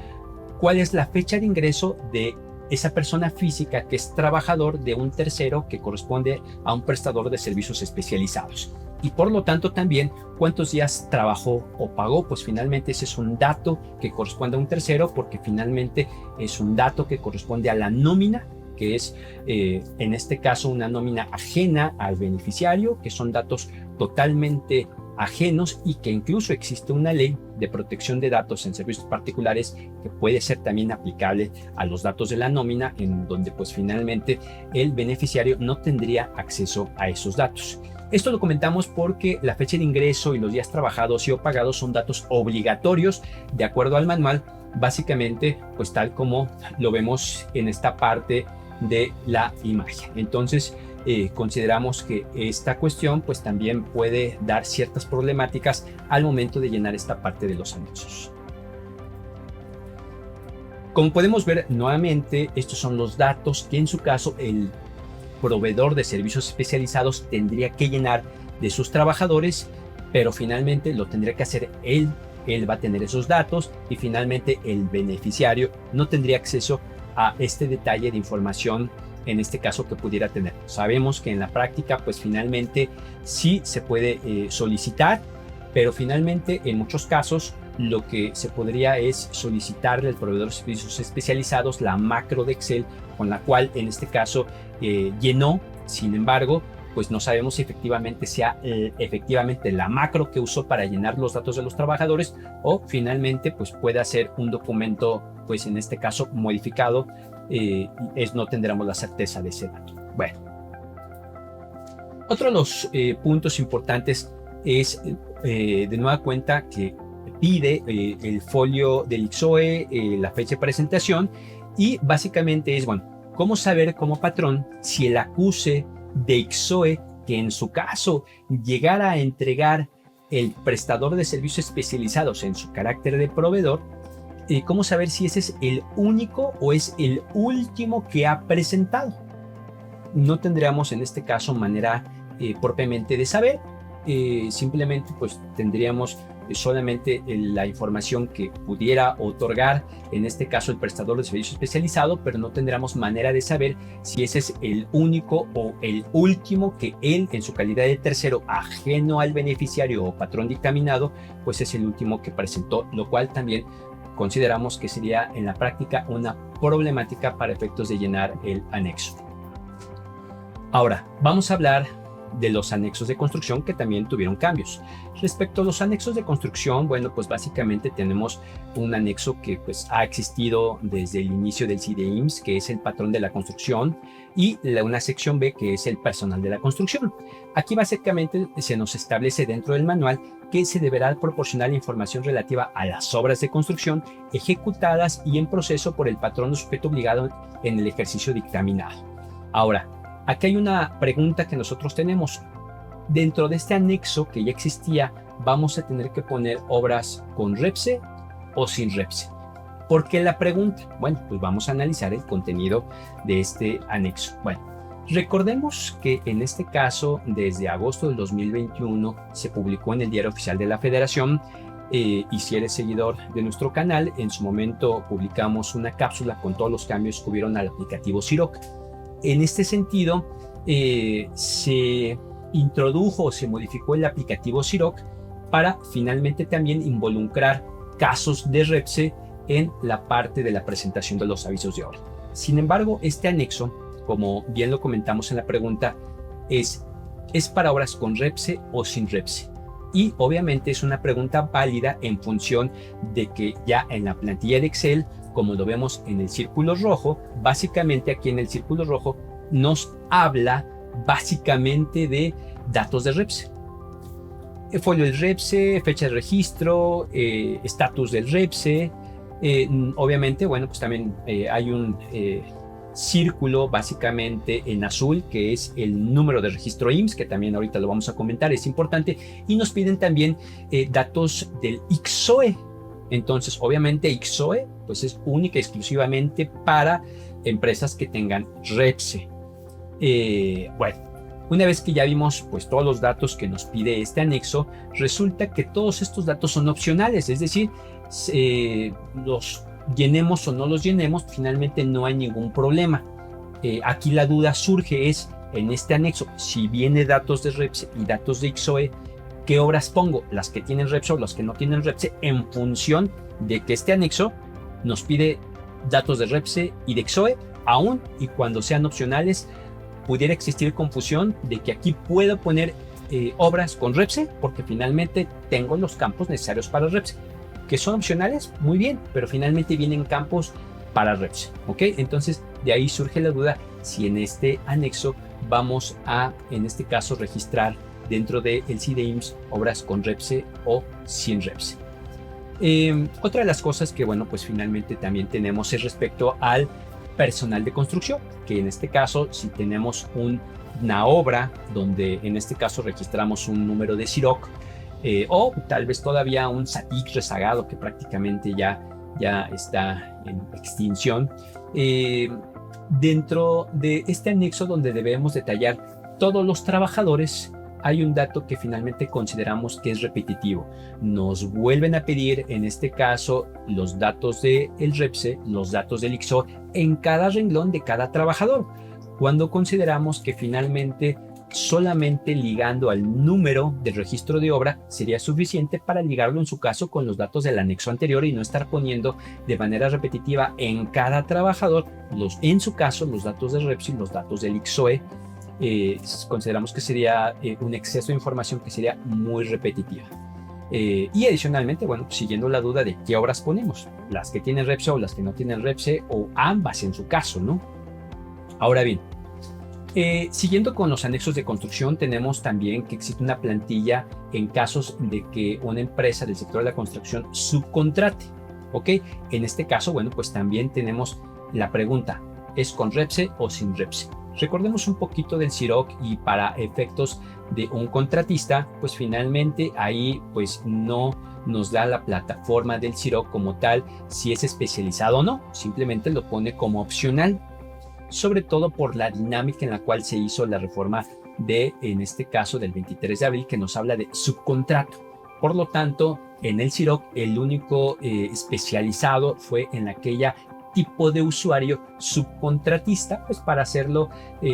cuál es la fecha de ingreso de esa persona física que es trabajador de un tercero que corresponde a un prestador de servicios especializados. Y por lo tanto también cuántos días trabajó o pagó, pues finalmente ese es un dato que corresponde a un tercero, porque finalmente es un dato que corresponde a la nómina, que es en este caso una nómina ajena al beneficiario, que son datos totalmente ajenos, y que incluso existe una ley de protección de datos en servicios particulares que puede ser también aplicable a los datos de la nómina, en donde pues finalmente el beneficiario no tendría acceso a esos datos. Esto lo comentamos porque la fecha de ingreso y los días trabajados y o pagados son datos obligatorios de acuerdo al manual, básicamente pues tal como lo vemos en esta parte de la imagen. Entonces consideramos que esta cuestión pues también puede dar ciertas problemáticas al momento de llenar esta parte de los anexos. Como podemos ver nuevamente, estos son los datos que en su caso el proveedor de servicios especializados tendría que llenar de sus trabajadores, pero finalmente lo tendría que hacer él. Él va a tener esos datos, y finalmente el beneficiario no tendría acceso a este detalle de información, en este caso, que pudiera tener. Sabemos que en la práctica pues finalmente sí se puede solicitar, pero finalmente en muchos casos lo que se podría es solicitarle al proveedor de servicios especializados la macro de Excel con la cual en este caso llenó. Sin embargo, pues no sabemos si efectivamente sea efectivamente la macro que usó para llenar los datos de los trabajadores, o finalmente pues puede hacer un documento, pues en este caso modificado, no tendremos la certeza de ese dato. Bueno, otro de los puntos importantes es de nueva cuenta que pide el folio del ICSOE, la fecha de presentación, y básicamente es, bueno, cómo saber como patrón si el acuse de ICSOE que en su caso llegara a entregar el prestador de servicios especializados en su carácter de proveedor, cómo saber si ese es el único o es el último que ha presentado. No tendríamos en este caso manera propiamente de saber, simplemente pues tendríamos solamente la información que pudiera otorgar, en este caso el prestador de servicio especializado, pero no tendríamos manera de saber si ese es el único o el último que él, en su calidad de tercero ajeno al beneficiario o patrón dictaminado, pues es el último que presentó, lo cual también consideramos que sería en la práctica una problemática para efectos de llenar el anexo. Ahora, vamos a hablar de los anexos de construcción que también tuvieron cambios. Respecto a los anexos de construcción, bueno, pues básicamente tenemos un anexo que pues ha existido desde el inicio del CIDEIMS, que es el patrón de la construcción, y una sección B, que es el personal de la construcción. Aquí básicamente se nos establece dentro del manual que se deberá proporcionar la información relativa a las obras de construcción ejecutadas y en proceso por el patrón o sujeto obligado en el ejercicio dictaminado. Ahora, aquí hay una pregunta que nosotros tenemos. Dentro de este anexo que ya existía, vamos a tener que poner obras con REPSE o sin REPSE. ¿Por qué la pregunta? Bueno, pues vamos a analizar el contenido de este anexo. Bueno, recordemos que en este caso, desde agosto del 2021, se publicó en el Diario Oficial de la Federación. Y si eres seguidor de nuestro canal, en su momento publicamos una cápsula con todos los cambios que hubieron al aplicativo Siroc. En este sentido, se introdujo o se modificó el aplicativo Siroc para finalmente también involucrar casos de REPSE en la parte de la presentación de los avisos de obra. Sin embargo, este anexo, como bien lo comentamos en la pregunta, es para obras con REPSE o sin REPSE. Y obviamente es una pregunta válida en función de que ya en la plantilla de Excel, como lo vemos en el círculo rojo, básicamente aquí en el círculo rojo nos habla básicamente de datos de REPSE. Folio del REPSE, fecha de registro, estatus del REPSE. Obviamente, bueno, pues también hay un círculo básicamente en azul que es el número de registro IMSS, que también ahorita lo vamos a comentar, es importante. Y nos piden también datos del ICSOE. Entonces, obviamente, ICSOE pues es única y exclusivamente para empresas que tengan REPSE. Bueno, una vez que ya vimos pues todos los datos que nos pide este anexo, resulta que todos estos datos son opcionales, es decir, los llenemos o no los llenemos, finalmente no hay ningún problema. Aquí la duda surge es, en este anexo, si viene datos de REPSE y datos de ICSOE, ¿qué obras pongo? ¿Las que tienen REPSE o las que no tienen REPSE? En función de que este anexo nos pide datos de REPSE y de ICSOE, aún y cuando sean opcionales, pudiera existir confusión de que aquí puedo poner obras con REPSE porque finalmente tengo los campos necesarios para REPSE. Que son opcionales, muy bien, pero finalmente vienen campos para REPSE, ¿ok? Entonces, de ahí surge la duda si en este anexo vamos a, en este caso, registrar dentro del CIDEIMS obras con REPSE o sin REPSE. Otra de las cosas que, bueno, pues finalmente también tenemos es respecto al personal de construcción, que en este caso, si tenemos una obra donde en este caso registramos un número de Siroc, o tal vez todavía un SATIC rezagado que prácticamente ya está en extinción, dentro de este anexo donde debemos detallar todos los trabajadores, hay un dato que finalmente consideramos que es repetitivo. Nos vuelven a pedir, en este caso, los datos del REPSE, los datos del ICSOE en cada renglón de cada trabajador, cuando consideramos que finalmente solamente ligando al número del registro de obra sería suficiente para ligarlo en su caso con los datos del anexo anterior y no estar poniendo de manera repetitiva en cada trabajador, en su caso, los datos del REPSE y los datos del ICSOE. Consideramos que sería un exceso de información que sería muy repetitiva. Y adicionalmente, bueno, siguiendo la duda de qué obras ponemos, las que tienen REPSE o las que no tienen REPSE, o ambas en su caso, ¿no? Ahora bien, siguiendo con los anexos de construcción, tenemos también que existe una plantilla en casos de que una empresa del sector de la construcción subcontrate, ¿ok? En este caso, bueno, pues también tenemos la pregunta, ¿es con REPSE o sin REPSE? Recordemos un poquito del Siroc y para efectos de un contratista, pues finalmente ahí pues no nos da la plataforma del Siroc como tal si es especializado o no, simplemente lo pone como opcional, sobre todo por la dinámica en la cual se hizo la reforma en este caso, del 23 de abril, que nos habla de subcontrato. Por lo tanto, en el CIROC, el único especializado fue en aquella tipo de usuario subcontratista, pues para hacerlo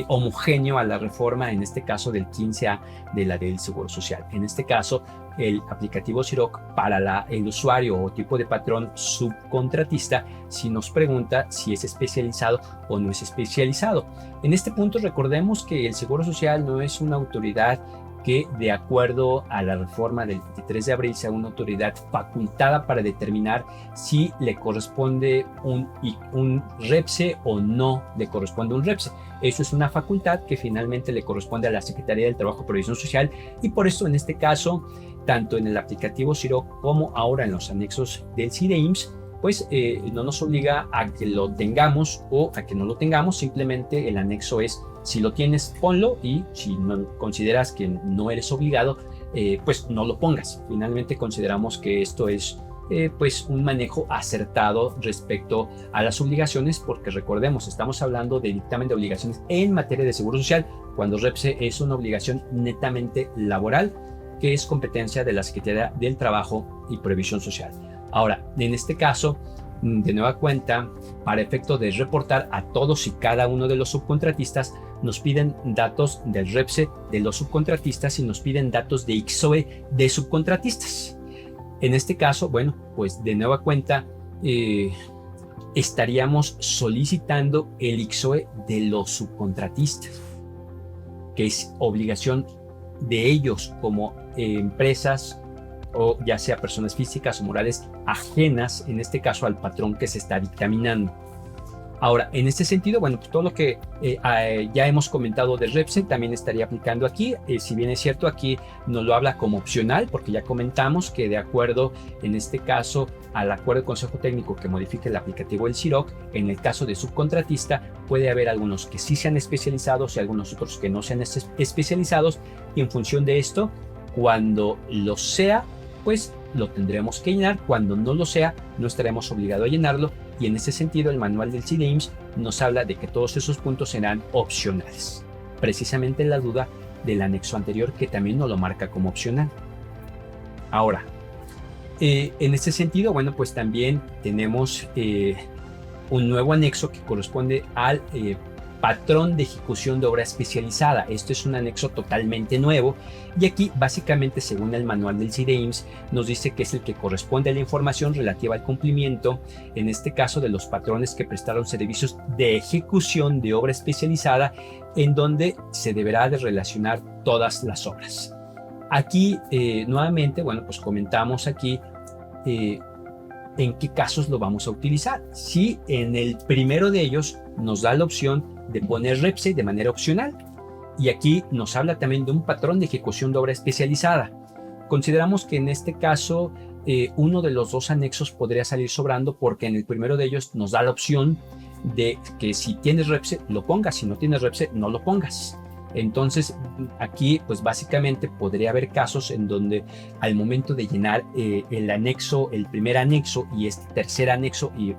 homogéneo a la reforma, en este caso del 15A de la del Seguro Social. En este caso, el aplicativo CIROC para el usuario o tipo de patrón subcontratista, si nos pregunta si es especializado o no es especializado. En este punto recordemos que el Seguro Social no es una autoridad que, de acuerdo a la reforma del 23 de abril, sea una autoridad facultada para determinar si le corresponde un REPSE o no le corresponde un REPSE. Eso es una facultad que finalmente le corresponde a la Secretaría del Trabajo y Previsión Social, y por eso en este caso, tanto en el aplicativo CIROC como ahora en los anexos del CIDEIMSS, pues no nos obliga a que lo tengamos o a que no lo tengamos. Simplemente el anexo es: si lo tienes, ponlo, y si no consideras que no eres obligado, pues no lo pongas. Finalmente consideramos que esto es pues un manejo acertado respecto a las obligaciones, porque recordemos, estamos hablando de dictamen de obligaciones en materia de Seguro Social, cuando REPSE es una obligación netamente laboral, que es competencia de la Secretaría del Trabajo y Previsión Social. Ahora, en este caso, de nueva cuenta, para efecto de reportar a todos y cada uno de los subcontratistas, nos piden datos del REPSE de los subcontratistas y nos piden datos de ICSOE de subcontratistas. En este caso, bueno, pues de nueva cuenta, estaríamos solicitando el ICSOE de los subcontratistas, que es obligación de ellos como empresas, o ya sea personas físicas o morales ajenas, en este caso al patrón que se está dictaminando. Ahora, en este sentido, bueno, pues todo lo que ya hemos comentado de REPSE también estaría aplicando aquí. Si bien es cierto, aquí nos lo habla como opcional, porque ya comentamos que de acuerdo, en este caso, al acuerdo del Consejo Técnico que modifique el aplicativo del CIROC, en el caso de subcontratista, puede haber algunos que sí sean especializados y algunos otros que no sean especializados, y en función de esto, cuando lo sea, pues lo tendremos que llenar. Cuando no lo sea, no estaremos obligados a llenarlo, y en ese sentido el manual del CIDEIMSS nos habla de que todos esos puntos serán opcionales, precisamente la duda del anexo anterior, que también nos lo marca como opcional. Ahora, en ese sentido, bueno, pues también tenemos un nuevo anexo que corresponde al patrón de ejecución de obra especializada. Esto es un anexo totalmente nuevo, y aquí básicamente, según el manual del CIDEIMSS, nos dice que es el que corresponde a la información relativa al cumplimiento, en este caso, de los patrones que prestaron servicios de ejecución de obra especializada, en donde se deberá de relacionar todas las obras. Aquí nuevamente, bueno, pues comentamos aquí en qué casos lo vamos a utilizar. Si en el primero de ellos nos da la opción de poner REPSE de manera opcional, y aquí nos habla también de un patrón de ejecución de obra especializada, consideramos que en este caso uno de los dos anexos podría salir sobrando, porque en el primero de ellos nos da la opción de que si tienes REPSE lo pongas, si no tienes REPSE no lo pongas. Entonces aquí pues básicamente podría haber casos en donde al momento de llenar el anexo, el primer anexo y este tercer anexo y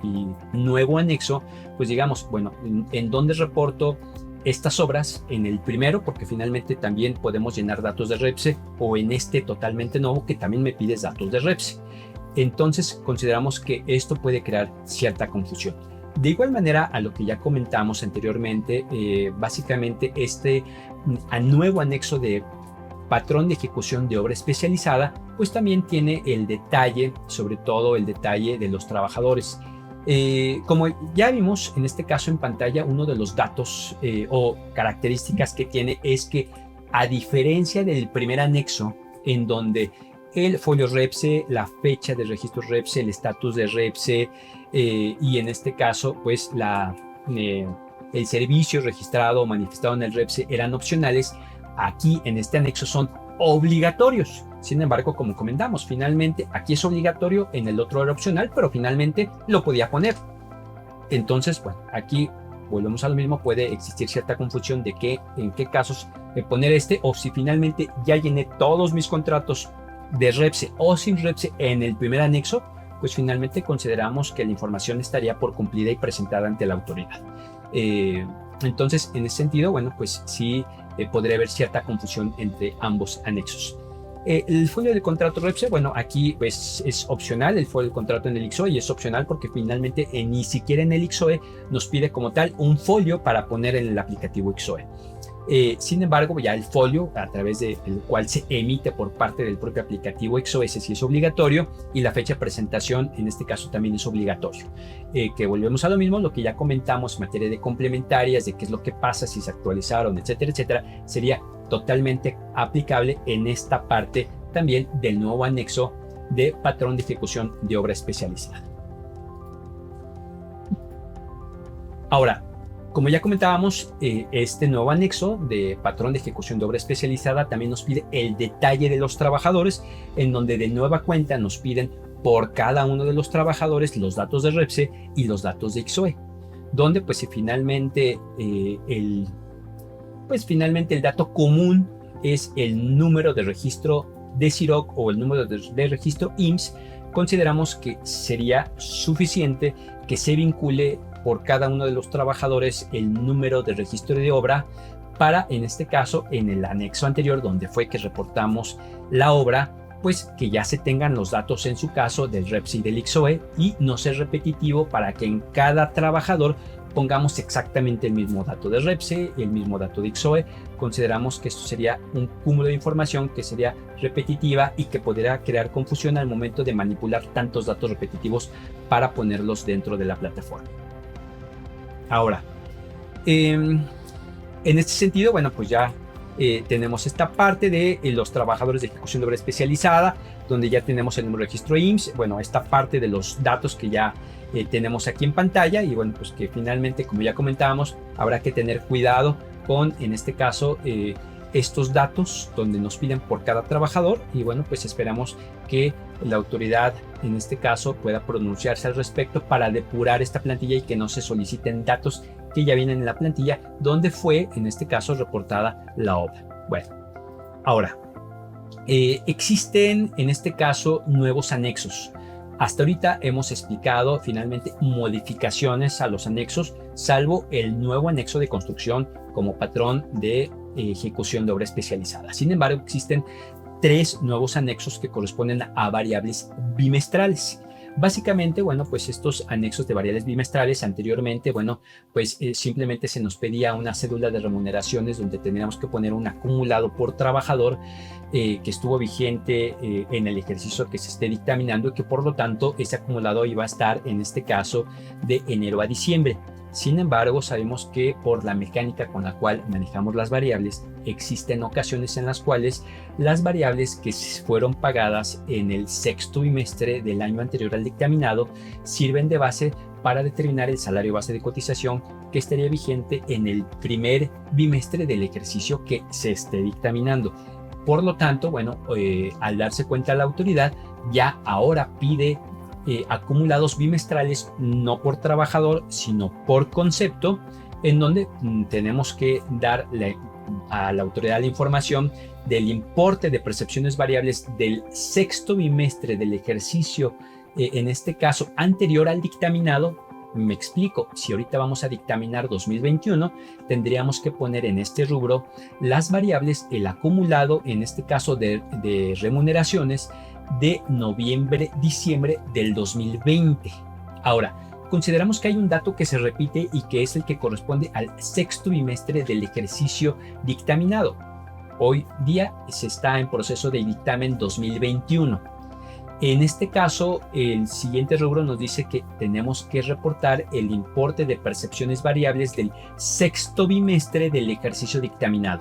nuevo anexo, pues digamos, bueno, ¿en dónde reporto estas obras? En el primero, porque finalmente también podemos llenar datos de REPSE, o en este totalmente nuevo que también me pides datos de REPSE. Entonces consideramos que esto puede crear cierta confusión. De igual manera a lo que ya comentamos anteriormente, básicamente este nuevo anexo de patrón de ejecución de obra especializada, pues también tiene el detalle, sobre todo el detalle de los trabajadores. Como ya vimos en este caso en pantalla, uno de los datos o características que tiene es que, a diferencia del primer anexo, en donde el folio REPSE, la fecha de registro REPSE, el estatus de REPSE, y en este caso pues el servicio registrado o manifestado en el REPSE eran opcionales, aquí en este anexo son obligatorios. Sin embargo, como comentamos, finalmente aquí es obligatorio, en el otro era opcional, pero finalmente lo podía poner. Entonces, bueno, aquí volvemos a lo mismo, puede existir cierta confusión de en qué casos poner este, o si finalmente ya llené todos mis contratos de REPSE o sin REPSE en el primer anexo, pues finalmente consideramos que la información estaría por cumplida y presentada ante la autoridad. Entonces, en ese sentido, bueno, pues sí podría haber cierta confusión entre ambos anexos. El folio de contrato REPSE, bueno, aquí pues es opcional el folio de contrato en el ICSOE, y es opcional porque finalmente ni siquiera en el ICSOE nos pide como tal un folio para poner en el aplicativo ICSOE. Sin embargo, ya el folio a través del cual se emite por parte del propio aplicativo ICSOE sí es obligatorio, y la fecha de presentación en este caso también es obligatorio. Que volvemos a lo mismo, lo que ya comentamos en materia de complementarias, de qué es lo que pasa si se actualizaron, etcétera, etcétera, sería totalmente aplicable en esta parte también del nuevo anexo de patrón de ejecución de obra especializada. Ahora, como ya comentábamos, este nuevo anexo de patrón de ejecución de obra especializada también nos pide el detalle de los trabajadores, en donde de nueva cuenta nos piden por cada uno de los trabajadores los datos de REPSE y los datos de ICSOE, donde pues si finalmente el dato común es el número de registro de CIROC o el número de registro IMSS, consideramos que sería suficiente que se vincule por cada uno de los trabajadores el número de registro de obra para, en este caso, en el anexo anterior donde fue que reportamos la obra, pues que ya se tengan los datos en su caso del REPSE y del ICSOE, y no ser repetitivo para que en cada trabajador pongamos exactamente el mismo dato de REPSE y el mismo dato de ICSOE. Consideramos que esto sería un cúmulo de información que sería repetitiva y que podría crear confusión al momento de manipular tantos datos repetitivos para ponerlos dentro de la plataforma. Ahora, en este sentido, bueno, pues ya tenemos esta parte de los trabajadores de ejecución de obra especializada, donde ya tenemos el número de registro IMSS, bueno, esta parte de los datos que ya tenemos aquí en pantalla, y bueno, pues que finalmente, como ya comentábamos, habrá que tener cuidado con, en este caso, estos datos donde nos piden por cada trabajador, y bueno, pues esperamos que la autoridad en este caso pueda pronunciarse al respecto para depurar esta plantilla y que no se soliciten datos que ya vienen en la plantilla donde fue en este caso reportada la obra. Bueno, ahora existen en este caso nuevos anexos. Hasta ahorita hemos explicado finalmente modificaciones a los anexos, salvo el nuevo anexo de construcción como patrón de ejecución de obra especializada. Sin embargo, existen 3 nuevos anexos que corresponden a variables bimestrales. Básicamente, bueno, pues estos anexos de variables bimestrales anteriormente, bueno, pues simplemente se nos pedía una cédula de remuneraciones donde tendríamos que poner un acumulado por trabajador que estuvo vigente en el ejercicio que se esté dictaminando, y que por lo tanto ese acumulado iba a estar en este caso de enero a diciembre. Sin embargo, sabemos que por la mecánica con la cual manejamos las variables, existen ocasiones en las cuales las variables que fueron pagadas en el sexto bimestre del año anterior al dictaminado sirven de base para determinar el salario base de cotización que estaría vigente en el primer bimestre del ejercicio que se esté dictaminando. Por lo tanto, bueno, al darse cuenta la autoridad, ya ahora pide acumulados bimestrales no por trabajador, sino por concepto, en donde tenemos que darle a la autoridad la información del importe de percepciones variables del sexto bimestre del ejercicio, en este caso anterior al dictaminado. Me explico, si ahorita vamos a dictaminar 2021, tendríamos que poner en este rubro las variables, el acumulado, en este caso de remuneraciones, de noviembre-diciembre del 2020. Ahora, consideramos que hay un dato que se repite y que es el que corresponde al sexto bimestre del ejercicio dictaminado. Hoy día se está en proceso de dictamen 2021. En este caso, el siguiente rubro nos dice que tenemos que reportar el importe de percepciones variables del sexto bimestre del ejercicio dictaminado.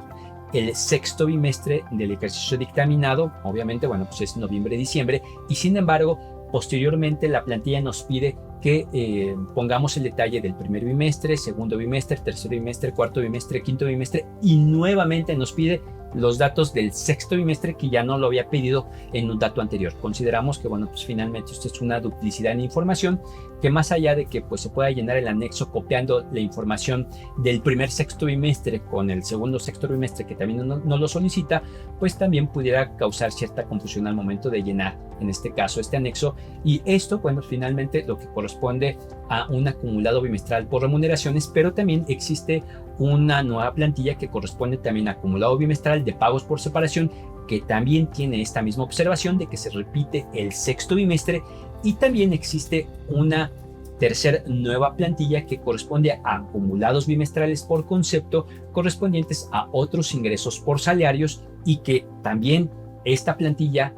El sexto bimestre del ejercicio dictaminado, obviamente, bueno, pues es noviembre-diciembre, y sin embargo, posteriormente la plantilla nos pide que pongamos el detalle del primer bimestre, segundo bimestre, tercer bimestre, cuarto bimestre, quinto bimestre, y nuevamente nos pide los datos del sexto bimestre que ya no lo había pedido en un dato anterior. Consideramos que, bueno, pues finalmente esto es una duplicidad en información, que más allá de que pues se pueda llenar el anexo copiando la información del primer sexto bimestre con el segundo sexto bimestre que también no lo solicita, pues también pudiera causar cierta confusión al momento de llenar en este caso este anexo, y esto, bueno, finalmente lo que corresponde a un acumulado bimestral por remuneraciones, pero también existe una nueva plantilla que corresponde también a acumulado bimestral de pagos por separación, que también tiene esta misma observación de que se repite el sexto bimestre, y también existe una tercera nueva plantilla que corresponde a acumulados bimestrales por concepto correspondientes a otros ingresos por salarios, y que también esta plantilla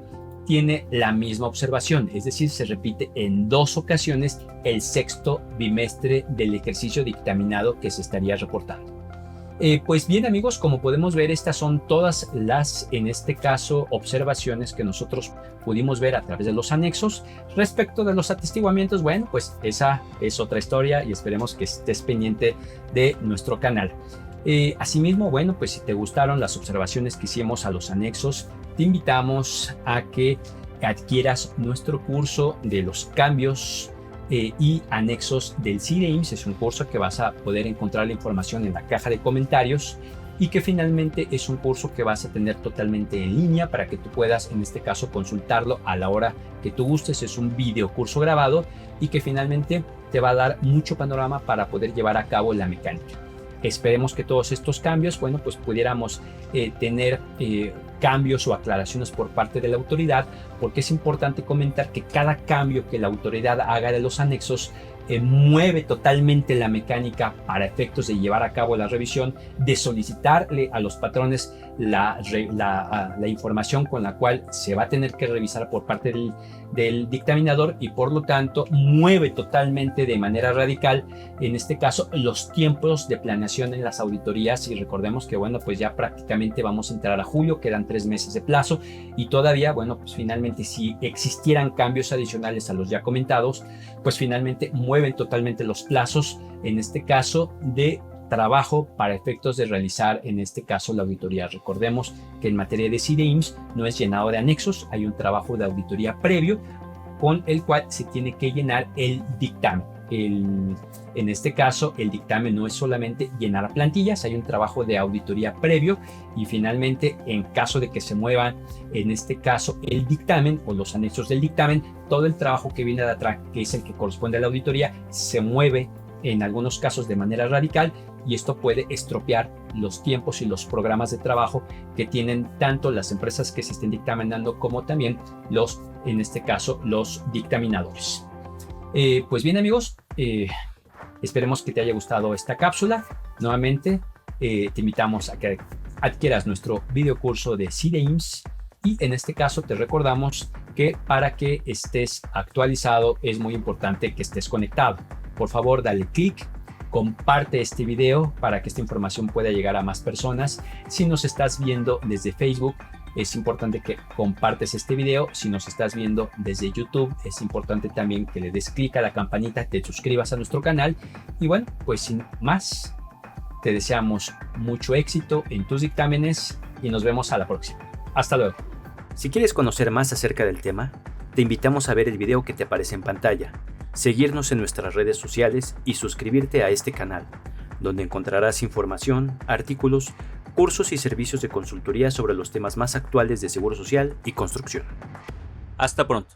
tiene la misma observación, es decir, se repite en 2 ocasiones el sexto bimestre del ejercicio dictaminado que se estaría reportando. Pues bien amigos, como podemos ver, estas son todas las, en este caso, observaciones que nosotros pudimos ver a través de los anexos. Respecto de los atestiguamientos, bueno, pues esa es otra historia y esperemos que estés pendiente de nuestro canal. Asimismo, bueno, pues si te gustaron las observaciones que hicimos a los anexos, te invitamos a que adquieras nuestro curso de los cambios y anexos del CIDEIMS. Es un curso que vas a poder encontrar la información en la caja de comentarios, y que finalmente es un curso que vas a tener totalmente en línea para que tú puedas, en este caso, consultarlo a la hora que tú gustes. Es un video curso grabado y que finalmente te va a dar mucho panorama para poder llevar a cabo la mecánica. Esperemos que todos estos cambios, bueno, pues pudiéramos tener cambios o aclaraciones por parte de la autoridad, porque es importante comentar que cada cambio que la autoridad haga de los anexos mueve totalmente la mecánica para efectos de llevar a cabo la revisión, de solicitarle a los patrones la información con la cual se va a tener que revisar por parte del dictaminador, y por lo tanto mueve totalmente de manera radical, en este caso, los tiempos de planeación en las auditorías. Y recordemos que, bueno, pues ya prácticamente vamos a entrar a julio, quedan 3 meses de plazo, y todavía, bueno, pues finalmente si existieran cambios adicionales a los ya comentados, pues finalmente mueven totalmente los plazos, en este caso, de trabajo para efectos de realizar, en este caso, la auditoría. Recordemos que en materia de CIDEIMS no es llenado de anexos, hay un trabajo de auditoría previo con el cual se tiene que llenar el dictamen. En este caso, el dictamen no es solamente llenar plantillas, hay un trabajo de auditoría previo, y finalmente, en caso de que se mueva, en este caso, el dictamen o los anexos del dictamen, todo el trabajo que viene de atrás, que es el que corresponde a la auditoría, se mueve en algunos casos de manera radical, y esto puede estropear los tiempos y los programas de trabajo que tienen tanto las empresas que se estén dictaminando como también los, en este caso, los dictaminadores. Pues bien amigos, esperemos que te haya gustado esta cápsula. Nuevamente te invitamos a que adquieras nuestro video curso de CIDEIMS, y en este caso te recordamos que para que estés actualizado es muy importante que estés conectado. Por favor, dale clic, comparte este video para que esta información pueda llegar a más personas. Si nos estás viendo desde Facebook, es importante que compartes este video. Si nos estás viendo desde YouTube, es importante también que le des clic a la campanita, te suscribas a nuestro canal. Y bueno, pues sin más, te deseamos mucho éxito en tus dictámenes y nos vemos a la próxima. Hasta luego. Si quieres conocer más acerca del tema, te invitamos a ver el video que te aparece en pantalla, seguirnos en nuestras redes sociales y suscribirte a este canal, donde encontrarás información, artículos, cursos y servicios de consultoría sobre los temas más actuales de Seguro Social y construcción. Hasta pronto.